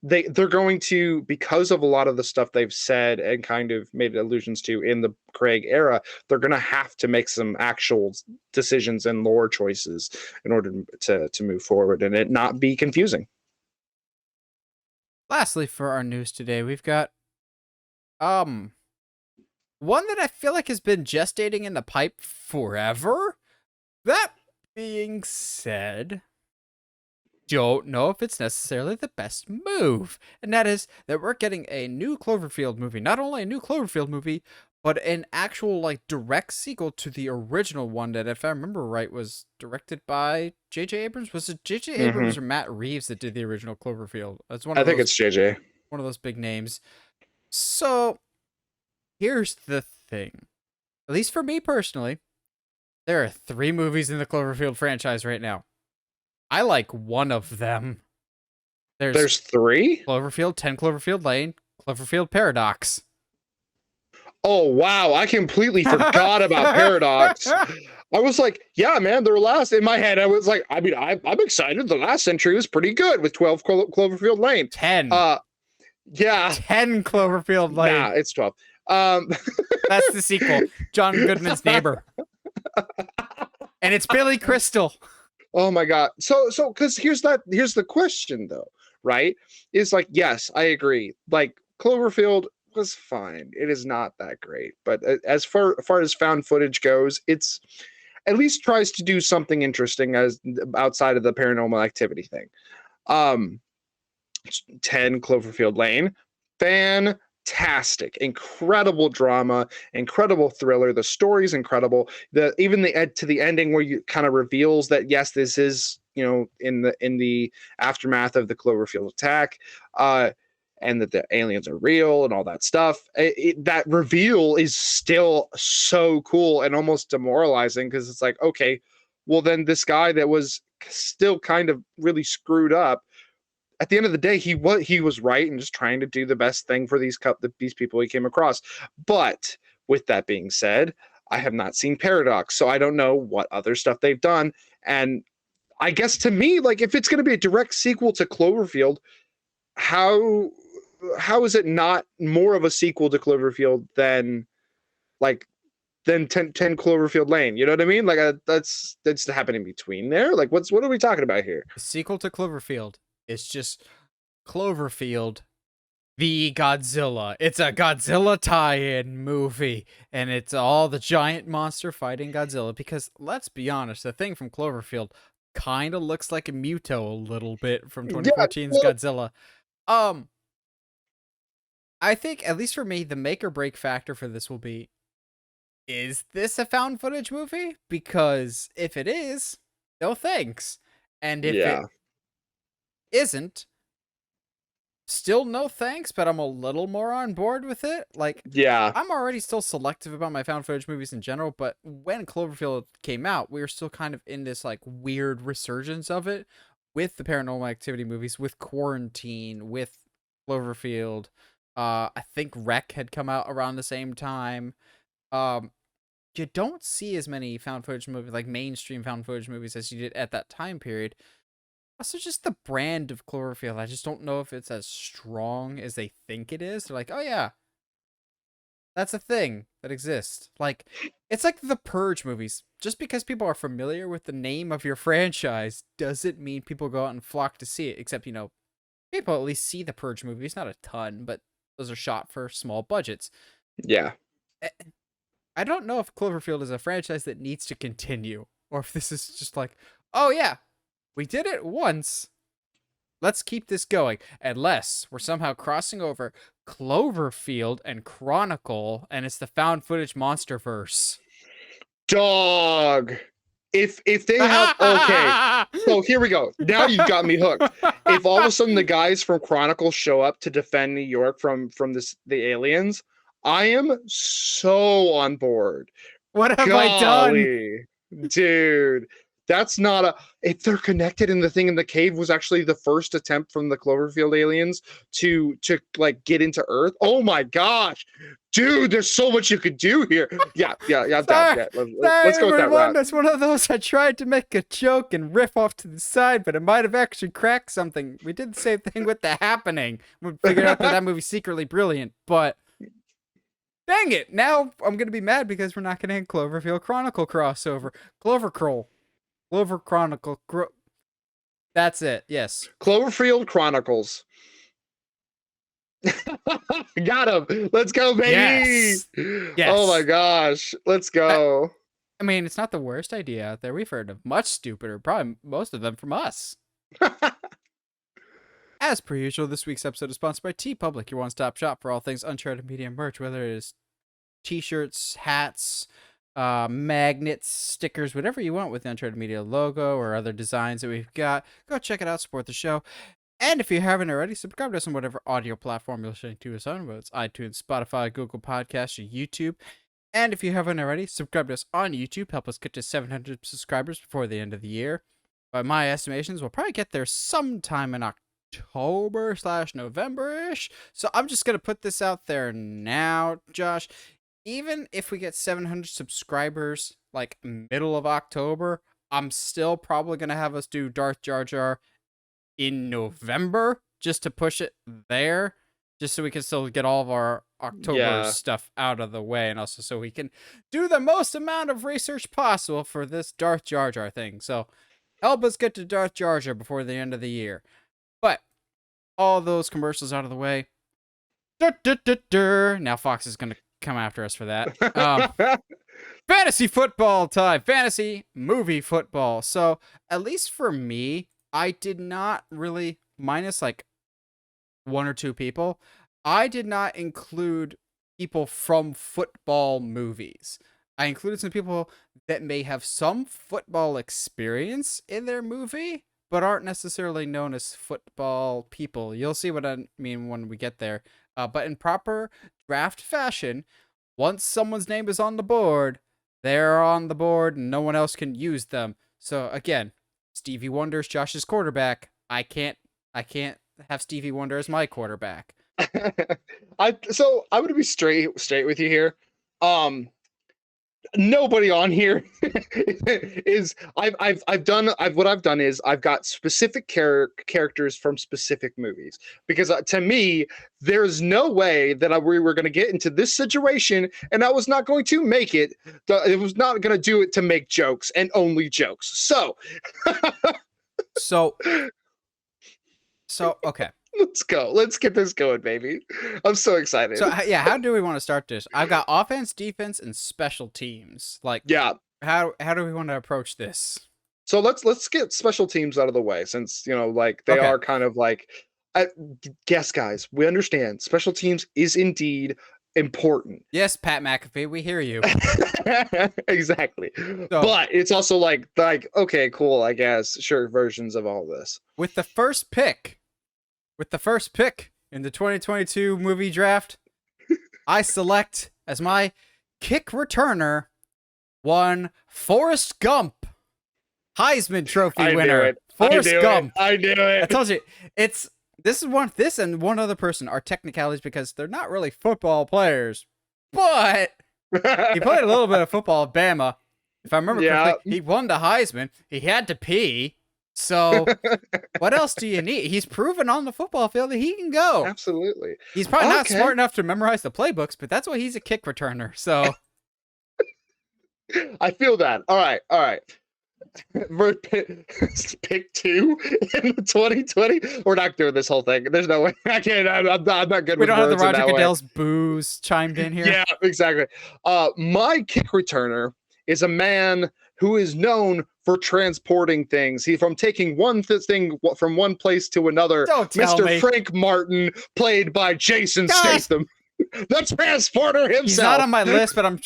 they're going to, because of a lot of the stuff they've said and kind of made allusions to in the Craig era, they're going to have to make some actual decisions and lore choices in order to move forward and it not be confusing. Lastly, for our news today, we've got one that I feel like has been gestating in the pipe forever. That being said, don't know if it's necessarily the best move, and that is that we're getting a new Cloverfield movie. Not only a new Cloverfield movie, but an actual like direct sequel to the original one that, if I remember right, was directed by J.J. Abrams. Was it J.J. Abrams or Matt Reeves that did the original Cloverfield? That's one. I think it's J.J. One of those big names. So here's the thing. At least for me personally, there are 3 movies in the Cloverfield franchise right now. I like one of them. There's 3? Cloverfield, 10 Cloverfield Lane, Cloverfield Paradox. Oh wow, I completely forgot about Paradox. I was like, yeah, man, they're last. In my head, I was like, I mean, I'm excited. The last century was pretty good with 12 Cloverfield Lane. 10. Uh, yeah, 10 Cloverfield nah, Lane. it's 12. Um, That's the sequel. John Goodman's neighbor. And it's Billy Crystal. oh my god. So because here's the question though, right? Is like, yes, I agree. Like Cloverfield was fine. It is not that great, but as far as found footage goes, it's at least tries to do something interesting as outside of the paranormal activity thing. Um, 10 Cloverfield Lane, fantastic, incredible drama, incredible thriller. The story's incredible. The even the to the ending where you kind of reveals that yes, this is, you know, in the aftermath of the Cloverfield attack. And that the aliens are real and all that stuff. That reveal is still so cool and almost demoralizing because it's like, okay, well, then this guy that was still kind of really screwed up, at the end of the day, he was right and just trying to do the best thing for these people he came across. But with that being said, I have not seen Paradox, so I don't know what other stuff they've done. And I guess to me, like if it's going to be a direct sequel to Cloverfield, how how is it not more of a sequel to Cloverfield than like than 10 Cloverfield Lane? You know what I mean? Like that's happening between there. Like what are we talking about here? The sequel to Cloverfield is just Cloverfield the Godzilla. It's a Godzilla tie-in movie, and it's all the giant monster fighting Godzilla. Because let's be honest, the thing from Cloverfield kind of looks like a Muto a little bit from Yeah, 2014's well, Godzilla. I think at least for me, the make or break factor for this will be: is this a found footage movie? Because if it is, no thanks. And if yeah, it isn't, still no thanks, but I'm a little more on board with it. Like, yeah, I'm already still selective about my found footage movies in general, but when Cloverfield came out, we were still kind of in this like weird resurgence of it with the paranormal activity movies, with Quarantine, with Cloverfield. I think Wreck had come out around the same time. Um, you don't see as many found footage movies, like mainstream found footage movies, as you did at that time period. Also, just the brand of Cloverfield, I just don't know if it's as strong as they think it is. They're like, oh yeah, that's a thing that exists. Like, it's like the Purge movies. Just because people are familiar with the name of your franchise doesn't mean people go out and flock to see it. Except, people at least see the Purge movies, not a ton, but those are shot for small budgets. yeah. I don't know if Cloverfield is a franchise that needs to continue, or if this is just like, oh yeah, we did it once. Let's keep this going. Unless we're somehow crossing over Cloverfield and Chronicle, and it's the found footage monster verse. Dog. If they have, okay, so here we go. Now you've got me hooked. If all of a sudden the guys from Chronicle show up to defend New York from the aliens, I am so on board. What have I done? Golly, dude, that's not a. If they're connected, and the thing in the cave was actually the first attempt from the Cloverfield aliens to like get into Earth. Oh my gosh, dude, there's so much you could do here. Yeah. I'm down. Yeah, let's go with that route. That's one of those I tried to make a joke and riff off to the side, but it might have actually cracked something. We did the same thing with The Happening. We figured out that movie's secretly brilliant, but dang it! Now I'm gonna be mad because we're not getting a Cloverfield Chronicle crossover. Clover Chronicle. That's it. Yes. Cloverfield Chronicles. Got him. Let's go, baby. Yes. Oh my gosh. Let's go. I mean, it's not the worst idea out there. We've heard of much stupider, probably most of them from us. As per usual, this week's episode is sponsored by TeePublic, your one-stop shop for all things Uncharted Media merch, whether it is t-shirts, hats, magnets, stickers, whatever you want with the Uncharted Media logo or other designs that we've got. Go check it out, support the show. And if you haven't already, subscribe to us on whatever audio platform you're listening to us on, whether it's iTunes, Spotify, Google Podcasts, or YouTube. And if you haven't already, subscribe to us on YouTube. Help us get to 700 subscribers before the end of the year. By my estimations, we'll probably get there sometime in October/November-ish. So I'm just going to put this out there now, Josh. even if we get 700 subscribers like middle of October, I'm still probably gonna have us do Darth Jar Jar in November just to push it there, just so we can still get all of our October Yeah. stuff out of the way, and also so we can do the most amount of research possible for this Darth Jar Jar thing. So help us get to Darth Jar Jar before the end of the year. But all those commercials out of the way. Now Fox is gonna come after us for that. Fantasy football time. Fantasy movie football. So at least for me, I did not really, minus like one or two people, I did not include people from football movies. I included some people that may have some football experience in their movie, but aren't necessarily known as football people. You'll see what I mean when we get there. But in proper draft fashion, once someone's name is on the board, they're on the board and no one else can use them. So again, Stevie Wonder's Josh's quarterback. I can't have Stevie Wonder as my quarterback. I'm gonna be straight with you here. Nobody on here is I've done is I've got specific characters from specific movies, because to me there's no way that we were going to get into this situation and I was not going to make it. It was not going to do it to make jokes and only jokes. So Okay. Let's go. Let's get this going, baby. I'm so excited. So yeah, how do we want to start this? I've got offense, defense, and special teams. Like, yeah, how do we want to approach this? So let's get special teams out of the way, since like they are kind of like, yes, guys, we understand special teams is indeed important. Yes, Pat McAfee, we hear you. Exactly. But it's also like okay, cool, I guess, sure, versions of all this. With the first pick in the 2022 movie draft, I select as my kick returner one Forrest Gump, Heisman Trophy winner. Forrest Gump. I knew it. I told you, this and one other person are technicalities because they're not really football players, but he played a little bit of football at Bama. If I remember correctly, he won the Heisman. He had to pee. So what else do you need? He's proven on the football field that he can go. Absolutely. He's probably not smart enough to memorize the playbooks, but that's why he's a kick returner. So I feel that. All right. Pick 2 in the 2020. We're not doing this whole thing. There's no way. I can't. I'm not good. We with don't have the words Roger in that Goodell's booze chimed in here. Yeah, exactly. My kick returner is a man who is known for transporting things. He's from taking one thing from one place to another. Don't tell Mr. me. Frank Martin, played by Jason Statham. The transporter himself. He's not on my list, but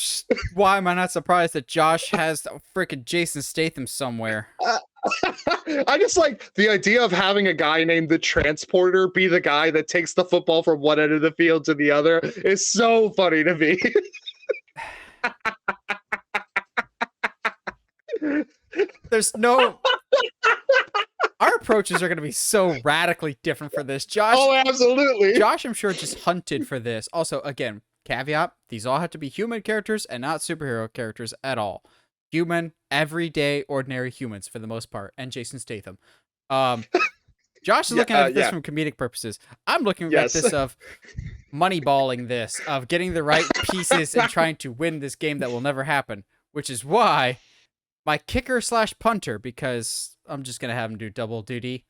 why am I not surprised that Josh has freaking Jason Statham somewhere? I just like the idea of having a guy named the Transporter be the guy that takes the football from one end of the field to the other is so funny to me. There's no... Our approaches are going to be so radically different for this. Josh, oh, absolutely. Josh, I'm sure, just hunted for this. Also, again, caveat, these all have to be human characters and not superhero characters at all. Human, everyday, ordinary humans for the most part, and Jason Statham. Josh is looking at this from comedic purposes. I'm looking at this of moneyballing this, of getting the right pieces and trying to win this game that will never happen, which is why my kicker/punter, because I'm just going to have him do double duty,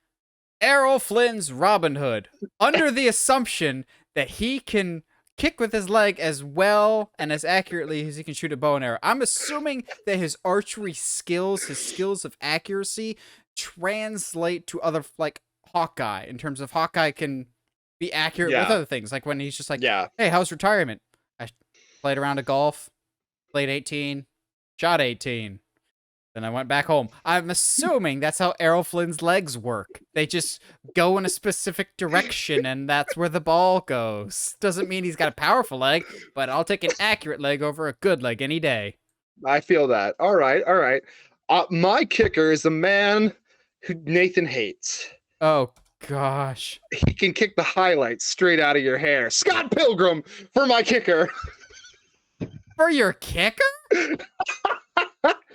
Errol Flynn's Robin Hood, under the assumption that he can kick with his leg as well and as accurately as he can shoot a bow and arrow. I'm assuming that his archery skills, his skills of accuracy, translate to other, like Hawkeye, in terms of Hawkeye can be accurate with other things. Like when he's just like, hey, how's retirement? I played a round of golf, played 18, shot 18. Then I went back home. I'm assuming that's how Errol Flynn's legs work. They just go in a specific direction, and that's where the ball goes. Doesn't mean he's got a powerful leg, but I'll take an accurate leg over a good leg any day. I feel that. All right. My kicker is the man who Nathan hates. Oh, gosh. He can kick the highlights straight out of your hair. Scott Pilgrim for my kicker. for your kicker?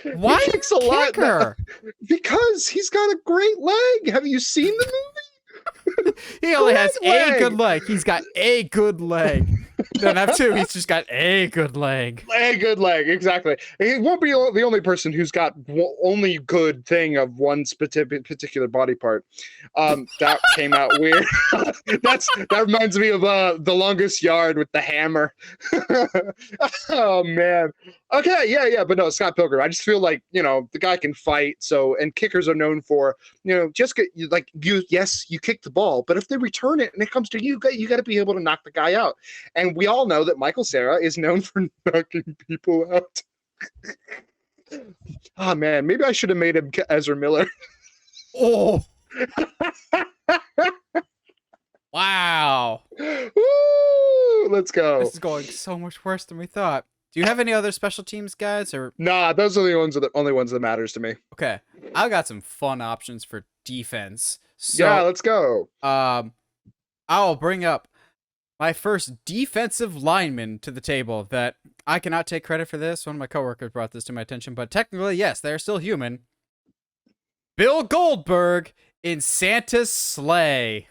He Why kicks a lot kicker? because he's got a great leg. Have you seen the movie? He only has Great a leg. good leg. He's got a good leg. Doesn't have two. He's just got a good leg. A good leg, exactly. He won't be the only person who's got only good thing of one particular body part. That came out weird. That reminds me of The Longest Yard with the hammer. Oh man. Okay, yeah, but no, Scott Pilgrim. I just feel like the guy can fight. So and kickers are known for just get you kick the ball, but if they return it and it comes to you, you got to be able to knock the guy out. And we all know that Michael Cera is known for knocking people out. Oh man, maybe I should have made him Ezra Miller. Oh. Wow. Woo! Let's go. This is going so much worse than we thought. Do you have any other special teams guys or? Nah, those are the only ones that matters to me. Okay, I got some fun options for defense. So, yeah, let's go. I'll bring up my first defensive lineman to the table that I cannot take credit for this. One of my coworkers brought this to my attention, but technically, yes, they're still human. Bill Goldberg in Santa's sleigh.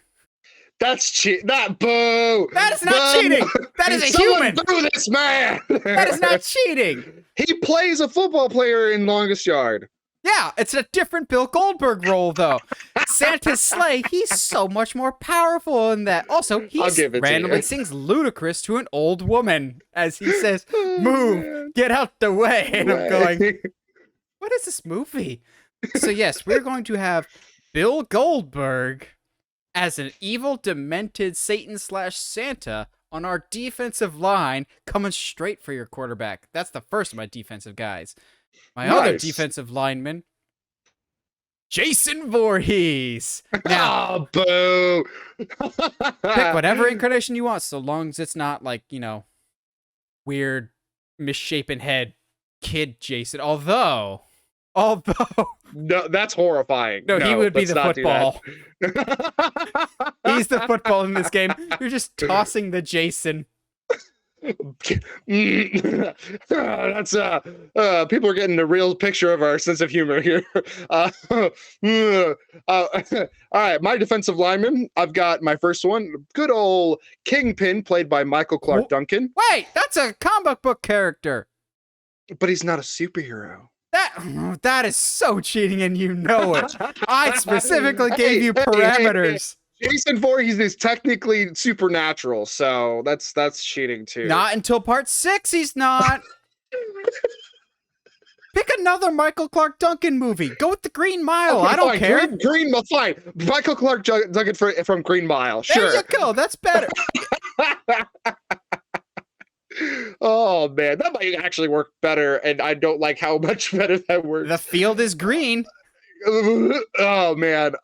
That's That boo. That is not cheating. That is a Someone human. boo this man. That is not cheating. He plays a football player in Longest Yard. Yeah, it's a different Bill Goldberg role, though. Santa's sleigh, he's so much more powerful in that. Also, he randomly sings Ludacris to an old woman as he says, "Move, get out the way." And I'm going, what is this movie? So yes, we're going to have Bill Goldberg as an evil, demented Satan/Santa on our defensive line, coming straight for your quarterback. That's the first of my defensive guys. My other defensive lineman, Jason Voorhees. Now, boo. Pick whatever incarnation you want, so long as it's not like, weird, misshapen head kid Jason. Although, no, that's horrifying. No, he would be the football. He's the football in this game. You're just tossing the Jason. That's people are getting a real picture of our sense of humor here. All right, my defensive lineman, I've got my first one, good old Kingpin, played by Michael Clark Duncan. Wait, that's a comic book character, but he's not a superhero. That is so cheating, and you know it. I specifically gave you parameters. Jason Voorhees is technically supernatural, so that's cheating too. Not until part 6, he's not. Pick another Michael Clark Duncan movie. Go with the Green Mile. Okay, I don't care. Green Mile, fine. Michael Clark Duncan from Green Mile. Sure. There you go. That's better. Oh man, that might actually work better, and I don't like how much better that works. The field is green. Oh man.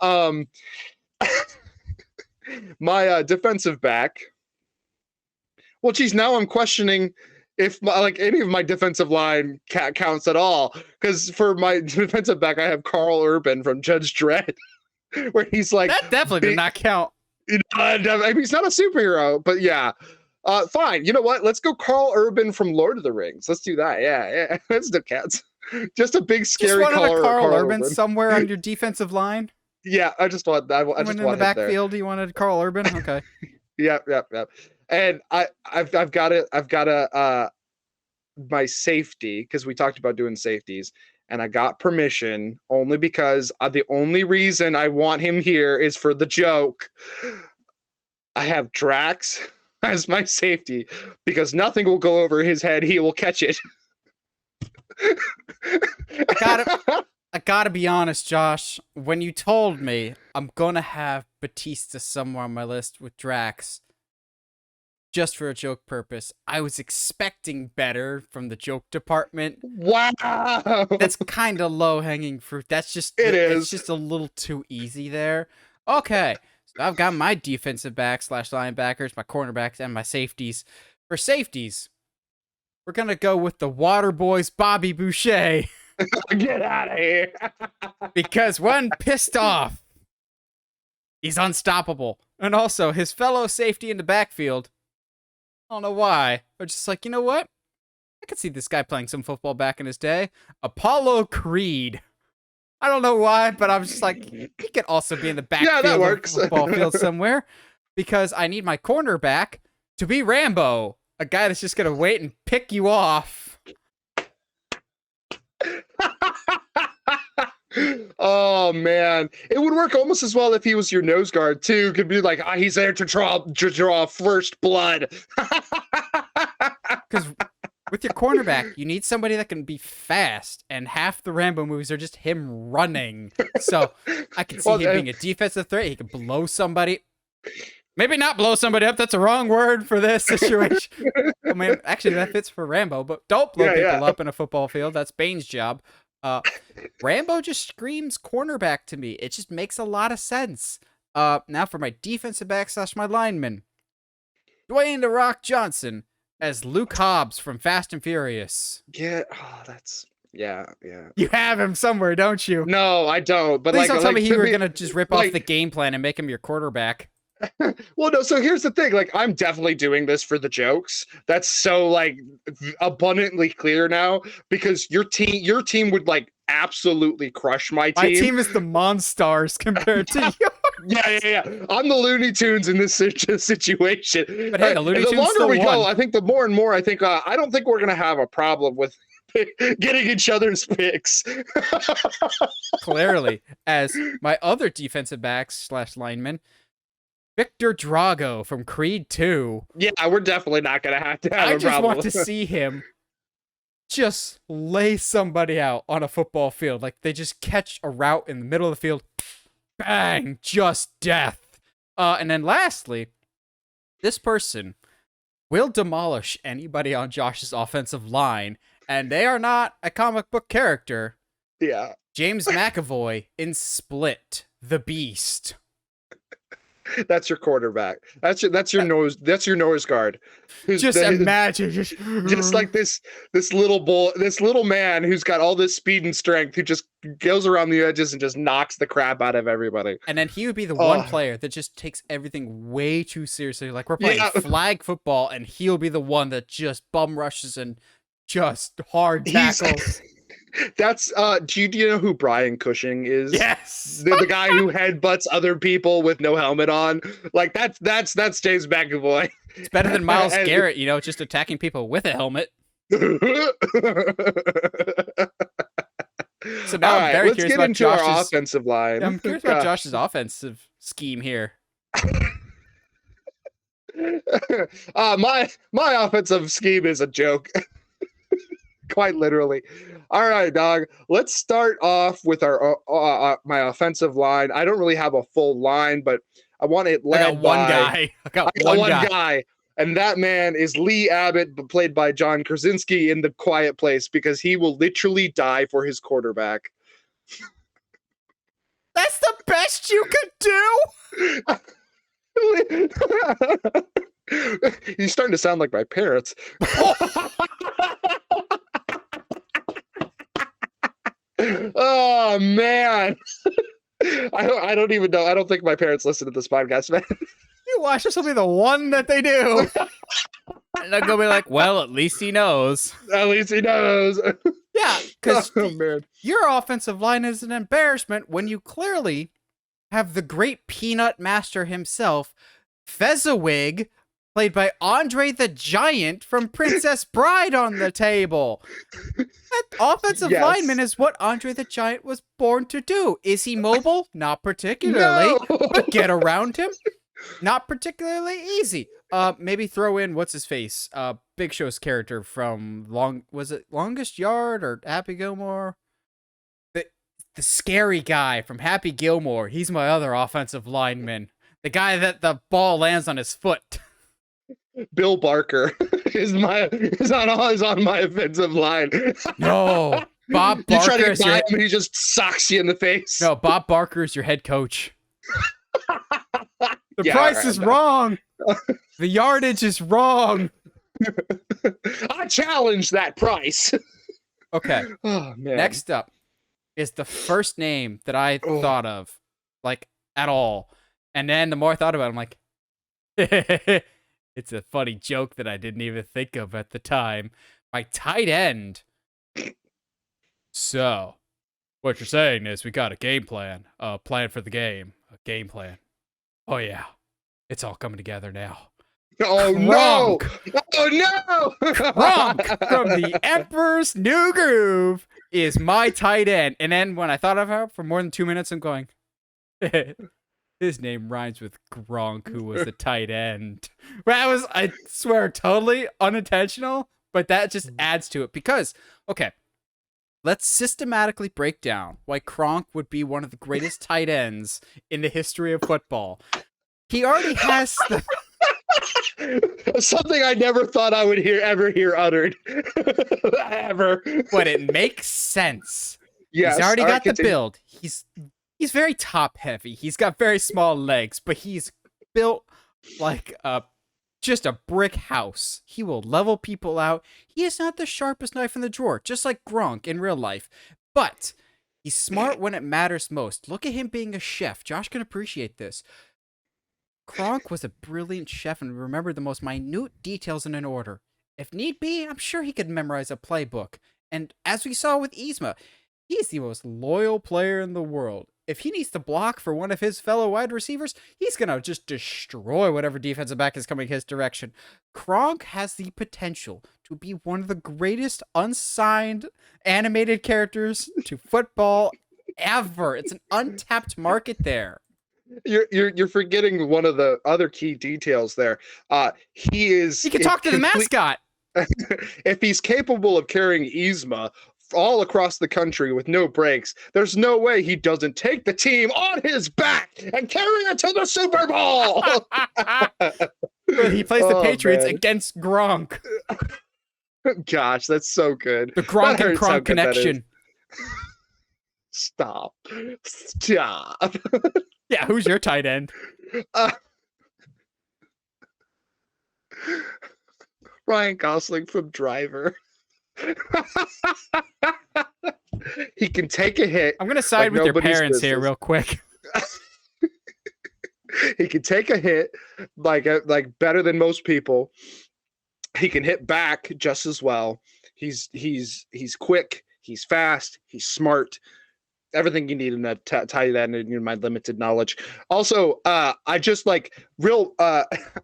My defensive back. Well, geez, now I'm questioning if any of my defensive line counts at all. Because for my defensive back, I have Carl Urban from Judge Dredd, where he's like that definitely did not count. I mean, he's not a superhero, but yeah. Fine. You know what? Let's go Carl Urban from Lord of the Rings. Let's do that. Yeah. Let's do cats. Just a big scary Carl Urban somewhere on your defensive line. Yeah, I just want that. I just in the backfield. You wanted Carl Urban, okay? Yep. And I've got it. I've got my safety, because we talked about doing safeties, and I got permission only because the only reason I want him here is for the joke. I have Drax as my safety because nothing will go over his head. He will catch it. I gotta be honest, Josh. When you told me I'm gonna have Batista somewhere on my list with Drax, just for a joke purpose, I was expecting better from the joke department. Wow, that's kind of low-hanging fruit. It's just a little too easy there. Okay, so I've got my defensive back / linebackers, my cornerbacks, and my safeties. For safeties, we're gonna go with the Water Boys, Bobby Boucher. Get out of here. Because when pissed off, he's unstoppable. And also, his fellow safety in the backfield, I don't know why, but just like, you know what? I could see this guy playing some football back in his day. Apollo Creed. I don't know why, but I was just like, he could also be in the Yeah, that backfield of the works. football field somewhere, because I need my cornerback to be Rambo, a guy that's just gonna wait and pick you off. Oh man, it would work almost as well if he was your nose guard too. Could be like, he's there to draw first blood. Because with your cornerback, you need somebody that can be fast, and half the Rambo movies are just him running. So I can see him being a defensive threat. He can blow somebody. Maybe not blow somebody up. That's a wrong word for this situation. I mean, actually, that fits for Rambo, but don't blow people up in a football field. That's Bane's job. Rambo just screams cornerback to me. It just makes a lot of sense. Now for my defensive back / my lineman. Dwayne "The Rock" Johnson as Luke Hobbs from Fast and Furious. Yeah, that's... Yeah. You have him somewhere, don't you? No, I don't. But please don't tell me you were gonna gonna just rip off the game plan and make him your quarterback. Well, no, so here's the thing. Like, I'm definitely doing this for the jokes. That's so, like, abundantly clear now, because your team would, like, absolutely crush my team. My team is the Monstars compared to you. Yeah. I'm the Looney Tunes in this situation. But hey, the Looney Tunes the longer still we won. go, I think the more and more, I don't think we're going to have a problem with getting each other's picks. Clearly, as my other defensive backs / lineman, Victor Drago from Creed 2. Yeah, we're definitely not going to have a problem. I just want to see him just lay somebody out on a football field. Like, they just catch a route in the middle of the field. Bang! Just death. And then lastly, this person will demolish anybody on Josh's offensive line, and they are not a comic book character. Yeah. James McAvoy in Split, the Beast. That's your quarterback. That's your nose guard. Imagine just like this little man who's got all this speed and strength, who just goes around the edges and just knocks the crap out of everybody. And then he would be the one player that just takes everything way too seriously. Like, we're playing flag football, and he'll be the one that just bum rushes and just hard tackles. That's do you know who Brian Cushing is? Yes. The guy who headbutts other people with no helmet on. Like, that's James McAvoy. It's better than Myles Garrett, just attacking people with a helmet. So now I'm very curious about Josh's offensive line. I'm curious about Josh's offensive scheme here. My offensive scheme is a joke. Quite literally. All right, dog. Let's start off with our my offensive line. I don't really have a full line, but I want it led I got one guy. And that man is Lee Abbott, played by John Krasinski in The Quiet Place, because he will literally die for his quarterback. That's the best you could do. He's starting to sound like my parents. Oh man. I don't even know. I don't think my parents listen to this podcast, man. You watch, this will be the one that they do. And they're gonna be like, well, at least he knows. At least he knows. Yeah, because your offensive line is an embarrassment when you clearly have the great peanut master himself, Fezziwig, played by Andre the Giant from Princess Bride, on the table. That offensive lineman is what Andre the Giant was born to do. Is he mobile? Not particularly. No. But get around him? Not particularly easy. Maybe throw in, what's his face? Big Show's character from Longest Yard or Happy Gilmore? The scary guy from Happy Gilmore. He's my other offensive lineman. The guy that the ball lands on his foot. Bill Barker is on my offensive line. No, Bob Barker. You try to guide him and he just socks you in the face. No, Bob Barker is your head coach. The price is wrong. The yardage is wrong. I challenge that price. Okay. Oh man. Next up is the first name that I thought of, like, at all. And then the more I thought about it, I'm like, it's a funny joke that I didn't even think of at the time. My tight end. So, what you're saying is we got a game plan, a plan for the game, a game plan. Oh yeah, it's all coming together now. Oh no! Kronk, Oh Kronk from no! the Emperor's New Groove is my tight end. And then when I thought of her for more than 2 minutes, I'm going, his name rhymes with Gronk, who was the tight end. That was, I swear, totally unintentional, but that just adds to it. Because, okay, let's systematically break down why Kronk would be one of the greatest tight ends in the history of football. He already has the... Something I never thought I would ever hear uttered. Ever. But it makes sense. Yes, he's already got the build. He's very top heavy. He's got very small legs, but he's built like just a brick house. He will level people out. He is not the sharpest knife in the drawer, just like Gronk in real life. But he's smart when it matters most. Look at him being a chef. Josh can appreciate this. Kronk was a brilliant chef and remembered the most minute details in an order. If need be, I'm sure he could memorize a playbook. And as we saw with Yzma, he's the most loyal player in the world. If he needs to block for one of his fellow wide receivers, he's going to just destroy whatever defensive back is coming his direction. Kronk has the potential to be one of the greatest unsigned animated characters to football ever. It's an untapped market there. You're forgetting one of the other key details there. He can talk to the mascot. If he's capable of carrying Yzma all across the country with no breaks, there's no way he doesn't take the team on his back and carry it to the Super Bowl. He plays the Patriots against Gronk. Gosh, that's so good. The Gronk and Kronk connection. Stop. Yeah, who's your tight end? Ryan Gosling from Driver. He can take a hit. I'm gonna side with your parents here real quick. He can take a hit like better than most people. He can hit back just as well. He's quick. He's fast. He's smart. Everything you need in that tight end in my limited knowledge. Also, I just I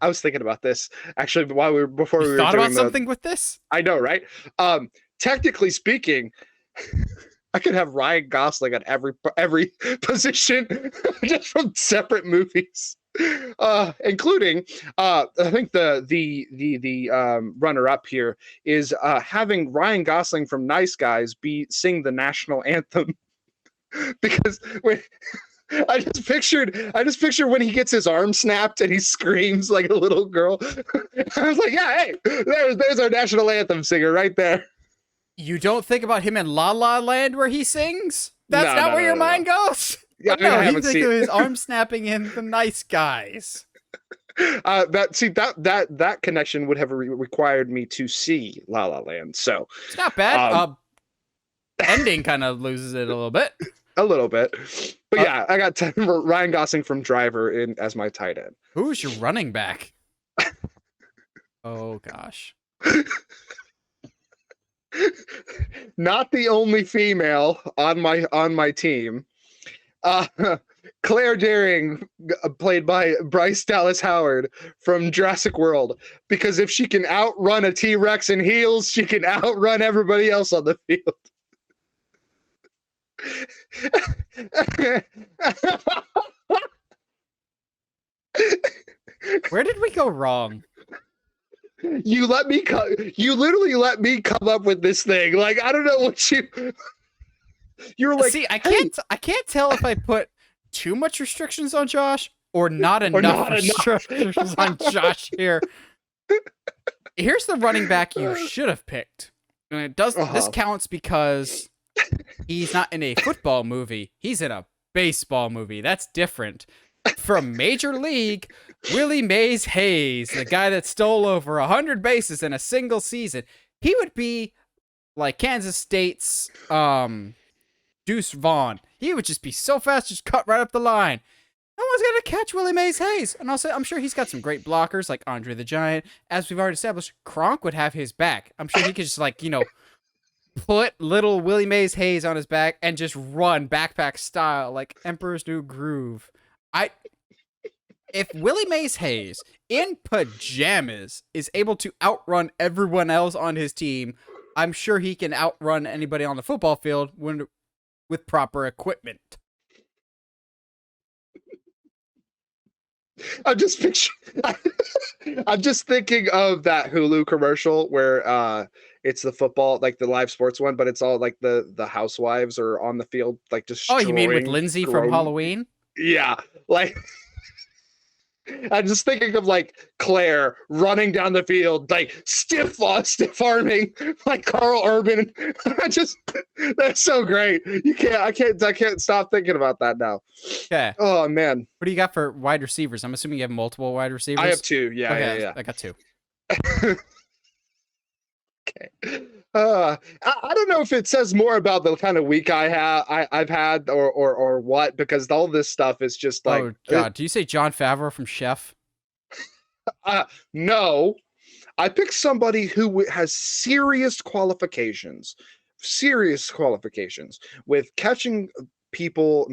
was thinking about this actually before we were thought doing about something with this. I know, right? Technically speaking, I could have Ryan Gosling at every position, just from separate movies, including I think the runner up here is having Ryan Gosling from Nice Guys sing the national anthem. Because I just pictured when he gets his arm snapped and he screams like a little girl. I was like, yeah, hey, there's our national anthem singer right there. You don't think about him in La La Land where he sings? That's not where your mind goes? Yeah, no, you think of his arm snapping in The Nice Guys. That connection would have required me to see La La Land. So it's not bad. Ending kind of loses it a little bit. A little bit. But yeah, I got Ryan Gosling from Driver as my tight end. Who's your running back? Oh, gosh. Not the only female on my team. Claire Daring, played by Bryce Dallas Howard from Jurassic World. Because if she can outrun a T-Rex in heels, she can outrun everybody else on the field. Where did we go wrong? You literally let me come up with this thing. Like, I don't know what you were like. See, I can't tell if I put too much restrictions on Josh or not enough restrictions on Josh here. Here's the running back you should have picked. And it does this counts because he's not in a football movie. He's in a baseball movie. That's different. From Major League, Willie Mays Hayes, the guy that stole over 100 bases in a single season. He would be like Kansas State's Deuce Vaughn. He would just be so fast, just cut right up the line. No one's gonna catch Willie Mays Hayes. And also, I'm sure he's got some great blockers like Andre the Giant. As we've already established, Kronk would have his back. I'm sure he could just like, put little Willie Mays Hayes on his back and just run backpack style like Emperor's New Groove. If Willie Mays Hayes in pajamas is able to outrun everyone else on his team, I'm sure he can outrun anybody on the football field with proper equipment. I'm just I'm just thinking of that Hulu commercial where it's the football, like the live sports one, but it's all like the housewives are on the field like Oh, destroying. you mean with Lindsay from Halloween? Yeah, like I'm just thinking of like Claire running down the field, like stiff arming, like Carl Urban. That's so great. I can't stop thinking about that now. Okay. Oh man. What do you got for wide receivers? I'm assuming you have multiple wide receivers. I have two. Yeah, okay, yeah. I got two. Okay. I don't know if it says more about the kind of week I've had or what, because all this stuff is just like. Oh God! Do you say Jon Favreau from Chef? No, I picked somebody who has serious qualifications with catching people,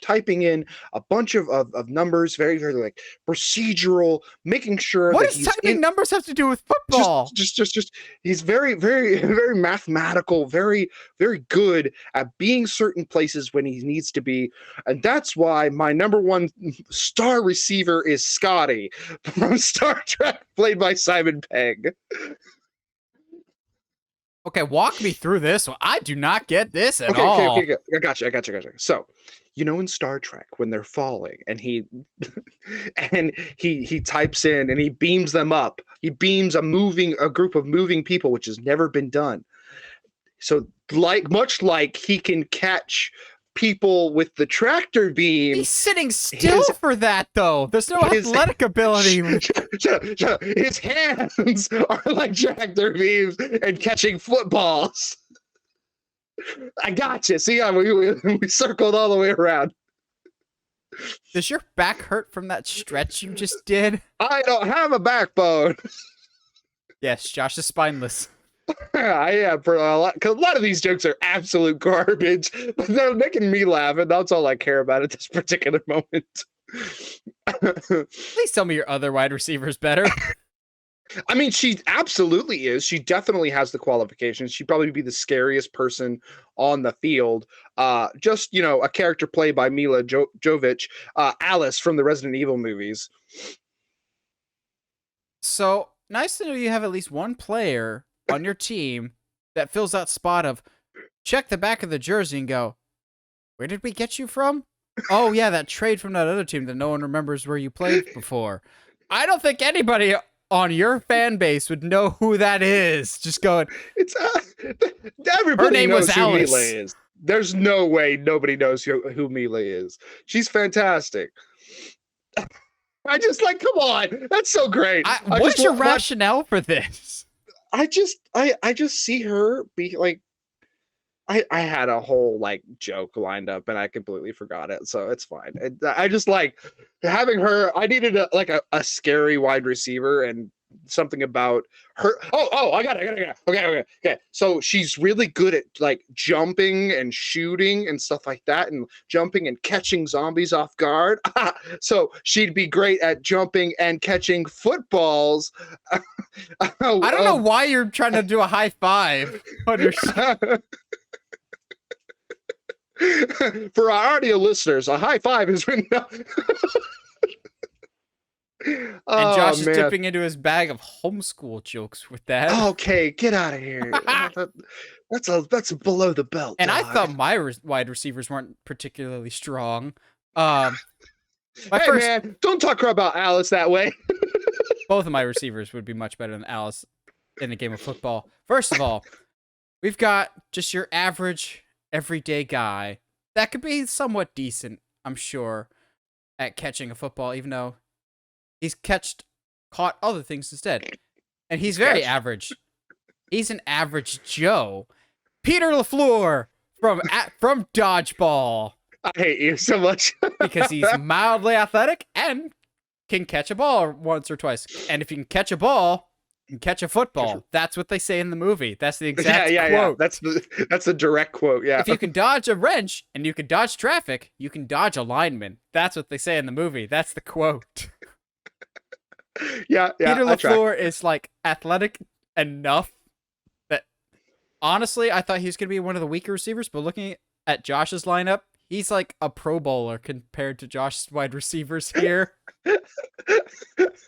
typing in a bunch of numbers, very, very like procedural, making sure what that does he's typing numbers have to do with football? Just he's very, very, very mathematical, very, very good at being certain places when he needs to be. And that's why my number one star receiver is Scotty from Star Trek, played by Simon Pegg. Okay, walk me through this one. I do not get this at all. Okay. I got you. So, in Star Trek when they're falling, and he types in and he beams them up. He beams a group of moving people, which has never been done. So, much like he can catch people with the tractor beam. He's sitting still for that, though. There's no athletic ability. His hands are like tractor beams and catching footballs. I got you. See, we circled all the way around. Does your back hurt from that stretch you just did? I don't have a backbone. Yes, Josh is spineless. I am for a lot, because a lot of these jokes are absolute garbage, but they're making me laugh, and that's all I care about at this particular moment. Please tell me your other wide receiver's better. I mean, she absolutely is. She definitely has the qualifications. She'd probably be the scariest person on the field. Just, a character played by Mila Jovovich, Alice from the Resident Evil movies. So, nice to know you have at least one player on your team that fills that spot of check the back of the jersey and go, where did we get you from? Oh, yeah, that trade from that other team that no one remembers where you played before. I don't think anybody on your fan base would know who that is. Just going, it's everybody her name knows was who Alice. Mila is. There's no way nobody knows who Mila is. She's fantastic. I just come on, that's so great. What's your rationale for this? I just see her be like, I had a whole joke lined up and I completely forgot it, so it's fine. I just like having her. I needed a scary wide receiver and something about her. Oh, I got it. Okay. So she's really good at jumping and shooting and stuff like that, and jumping and catching zombies off guard. So she'd be great at jumping and catching footballs. I don't know why you're trying to do a high five on your. For our audio listeners, a high five is when. And Josh is dipping into his bag of homeschool jokes with that. Okay, get out of here. That's below the belt. And dog. I thought my wide receivers weren't particularly strong. Man, don't talk about Alice that way. Both of my receivers would be much better than Alice in a game of football. First of all, we've got just your average, everyday guy that could be somewhat decent, I'm sure, at catching a football, even though he's caught other things instead. And he's very average. He's an average Joe. Peter LaFleur from Dodgeball. I hate you so much. because he's mildly athletic and can catch a ball once or twice. And if you can catch a ball, you can catch a football. That's what they say in the movie. That's the exact quote. That's the direct quote. Yeah. If you can dodge a wrench and you can dodge traffic, you can dodge a lineman. That's what they say in the movie. That's the quote. Yeah. Peter LaFleur is like athletic enough that honestly, I thought he was going to be one of the weaker receivers, but looking at Josh's lineup, he's like a Pro Bowler compared to Josh's wide receivers here.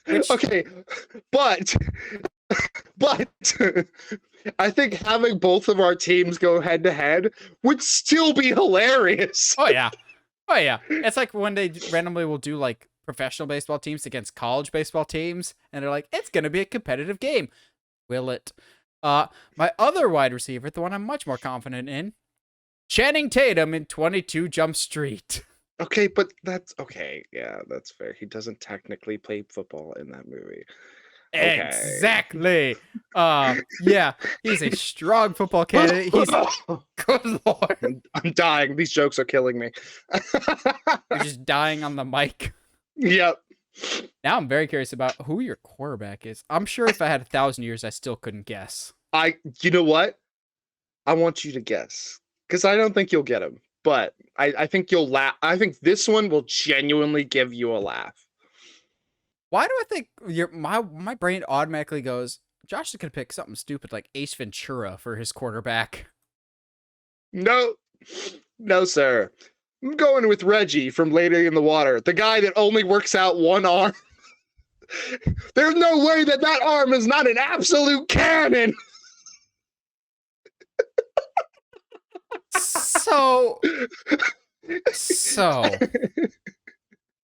Okay, but I think having both of our teams go head to head would still be hilarious. Oh yeah. It's like when they randomly will do like professional baseball teams against college baseball teams, and they're like, it's gonna be a competitive game. Will it? My other wide receiver, the one I'm much more confident in, Channing Tatum in 22 Jump Street. Okay, but that's okay. Yeah, that's fair. He doesn't technically play football in that movie. Okay. Exactly. Yeah, he's a strong football candidate. He's good lord. I'm dying. These jokes are killing me. You're just dying on the mic. Yep. Now I'm very curious about who your quarterback is. I'm sure if I had 1,000 years, I still couldn't guess. You know what? I want you to guess because I don't think you'll get him, but I think you'll laugh. I think this one will genuinely give you a laugh. Why do I think my brain automatically goes, Josh is gonna pick something stupid like Ace Ventura for his quarterback? No, sir. I'm going with Reggie from Lady in the Water, the guy that only works out one arm. There's no way that arm is not an absolute cannon. So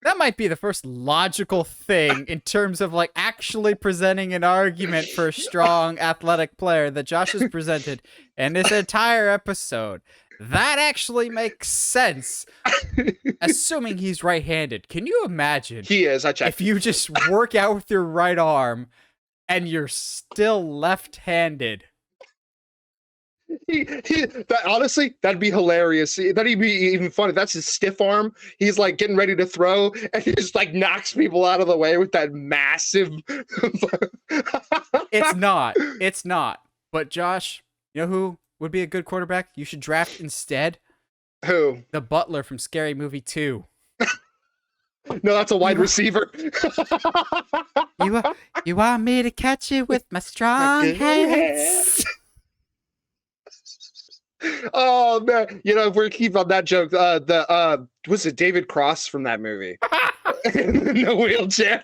that might be the first logical thing in terms of like actually presenting an argument for a strong athletic player that Josh has presented in this entire episode. That actually makes sense, assuming he's right-handed. Can you imagine? He is. I checked. If you just work out with your right arm and you're still left-handed. Honestly, that'd be hilarious. That'd be even funny. That's his stiff arm. He's like getting ready to throw, and he just like knocks people out of the way with that massive. It's not. But Josh, you know who would be a good quarterback? You should draft instead. Who? The Butler from Scary Movie 2. No, that's a wide receiver. You want me to catch you with my strong hands? Oh man, if we're keep on that joke, was it David Cross from that movie? In the wheelchair.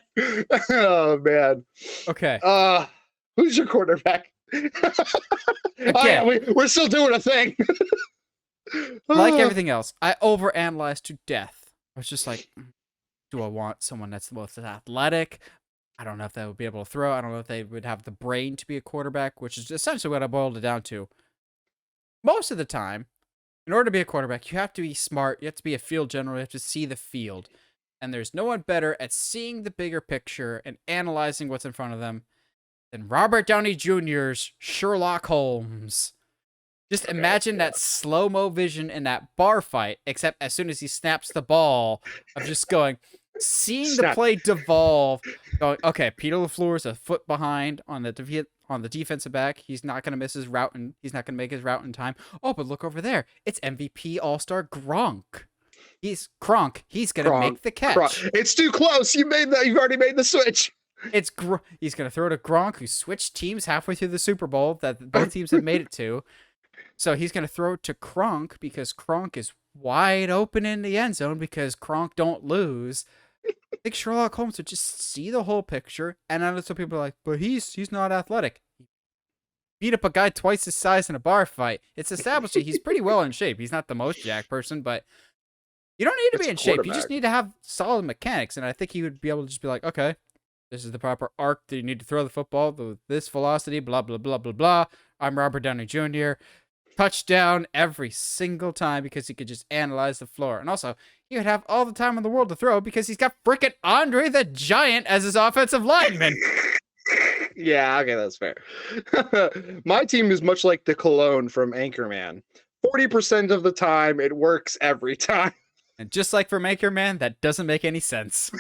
Oh man. Okay. Who's your quarterback? We're still doing a thing. Like everything else, I overanalyzed to death. I was just like, do I want someone that's the most athletic? I don't know if they would be able to throw. I don't know if they would have the brain to be a quarterback, which is essentially what I boiled it down to. Most of the time, in order to be a quarterback, you have to be smart. You have to be a field general. You have to see the field. And there's no one better at seeing the bigger picture and analyzing what's in front of them than Robert Downey Jr.'s Sherlock Holmes. Just imagine that slow-mo vision in that bar fight, except as soon as he snaps the ball, of just seeing the play devolve, going, okay, Peter LaFleur's a foot behind on the defensive back. He's not going to miss his route, and he's not going to make his route in time. Oh, but look over there. It's MVP All-Star Gronk. He's going to make the catch. It's too close. You've already made the switch. He's going to throw to Gronk, who switched teams halfway through the Super Bowl that both teams have made it to. So he's going to throw it to Gronk because Gronk is wide open in the end zone because Gronk don't lose. I think Sherlock Holmes would just see the whole picture, and I know some people are like, but he's not athletic. He beat up a guy twice his size in a bar fight. It's established that he's pretty well in shape. He's not the most jacked person, but you don't need to be in shape. You just need to have solid mechanics, and I think he would be able to just be like, okay, this is the proper arc that you need to throw the football with this velocity, blah, blah, blah, blah, blah. I'm Robert Downey Jr., touchdown every single time because he could just analyze the floor. And also, he would have all the time in the world to throw because he's got frickin' Andre the Giant as his offensive lineman. Yeah, okay, that's fair. My team is much like the cologne from Anchorman. 40% of the time, it works every time. And just like for Maker Man, that doesn't make any sense.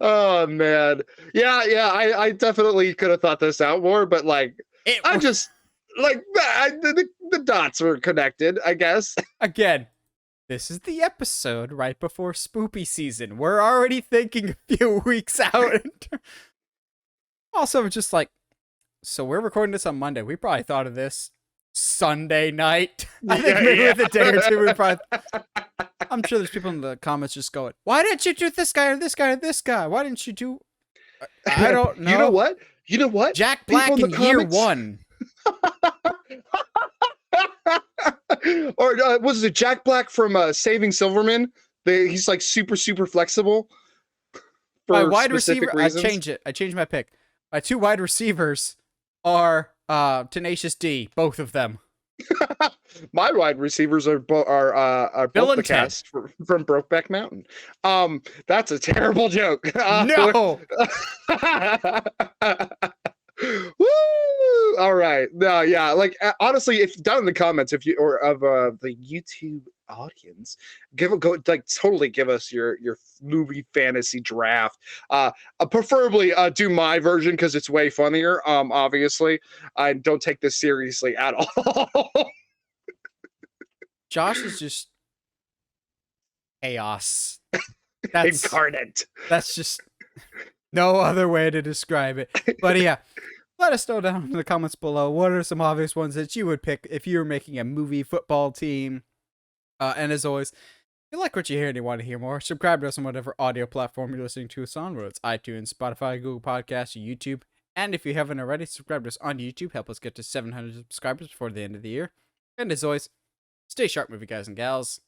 Oh man, yeah. I definitely could have thought this out more, but like, It I just like the dots were connected, I guess. again. This is the episode right before spoopy season. We're already thinking a few weeks out. Also, just like, so we're recording this on Monday. We probably thought of this Sunday night. I think maybe with a day or two, we probably. I'm sure there's people in the comments just going, "Why didn't you do this guy or this guy or this guy? Why didn't you do?" I don't know. You know what? You know what? Jack Black People in the year comments- one. Or was it Jack Black from Saving Silverman? He's like super flexible. My For wide specific receiver, reasons. I change it. I changed my pick. My two wide receivers are Tenacious D, both of them. My wide receivers are Bill both the and Ted. cast from Brokeback Mountain. That's a terrible joke. No. Woo! All right. No, yeah. Like honestly, if down in the comments, if you or of the YouTube audience, totally give us your movie fantasy draft. Preferably do my version because it's way funnier. Obviously, I don't take this seriously at all. Josh is just chaos. That's Incarnate. that's just no other way to describe it. But yeah, let us know down in the comments below. What are some obvious ones that you would pick if you were making a movie football team? And as always, if you like what you hear and you want to hear more, subscribe to us on whatever audio platform you're listening to us on, whether it's iTunes, Spotify, Google Podcasts, or YouTube. And if you haven't already, subscribe to us on YouTube. Help us get to 700 subscribers before the end of the year. And as always, stay sharp, movie guys and gals.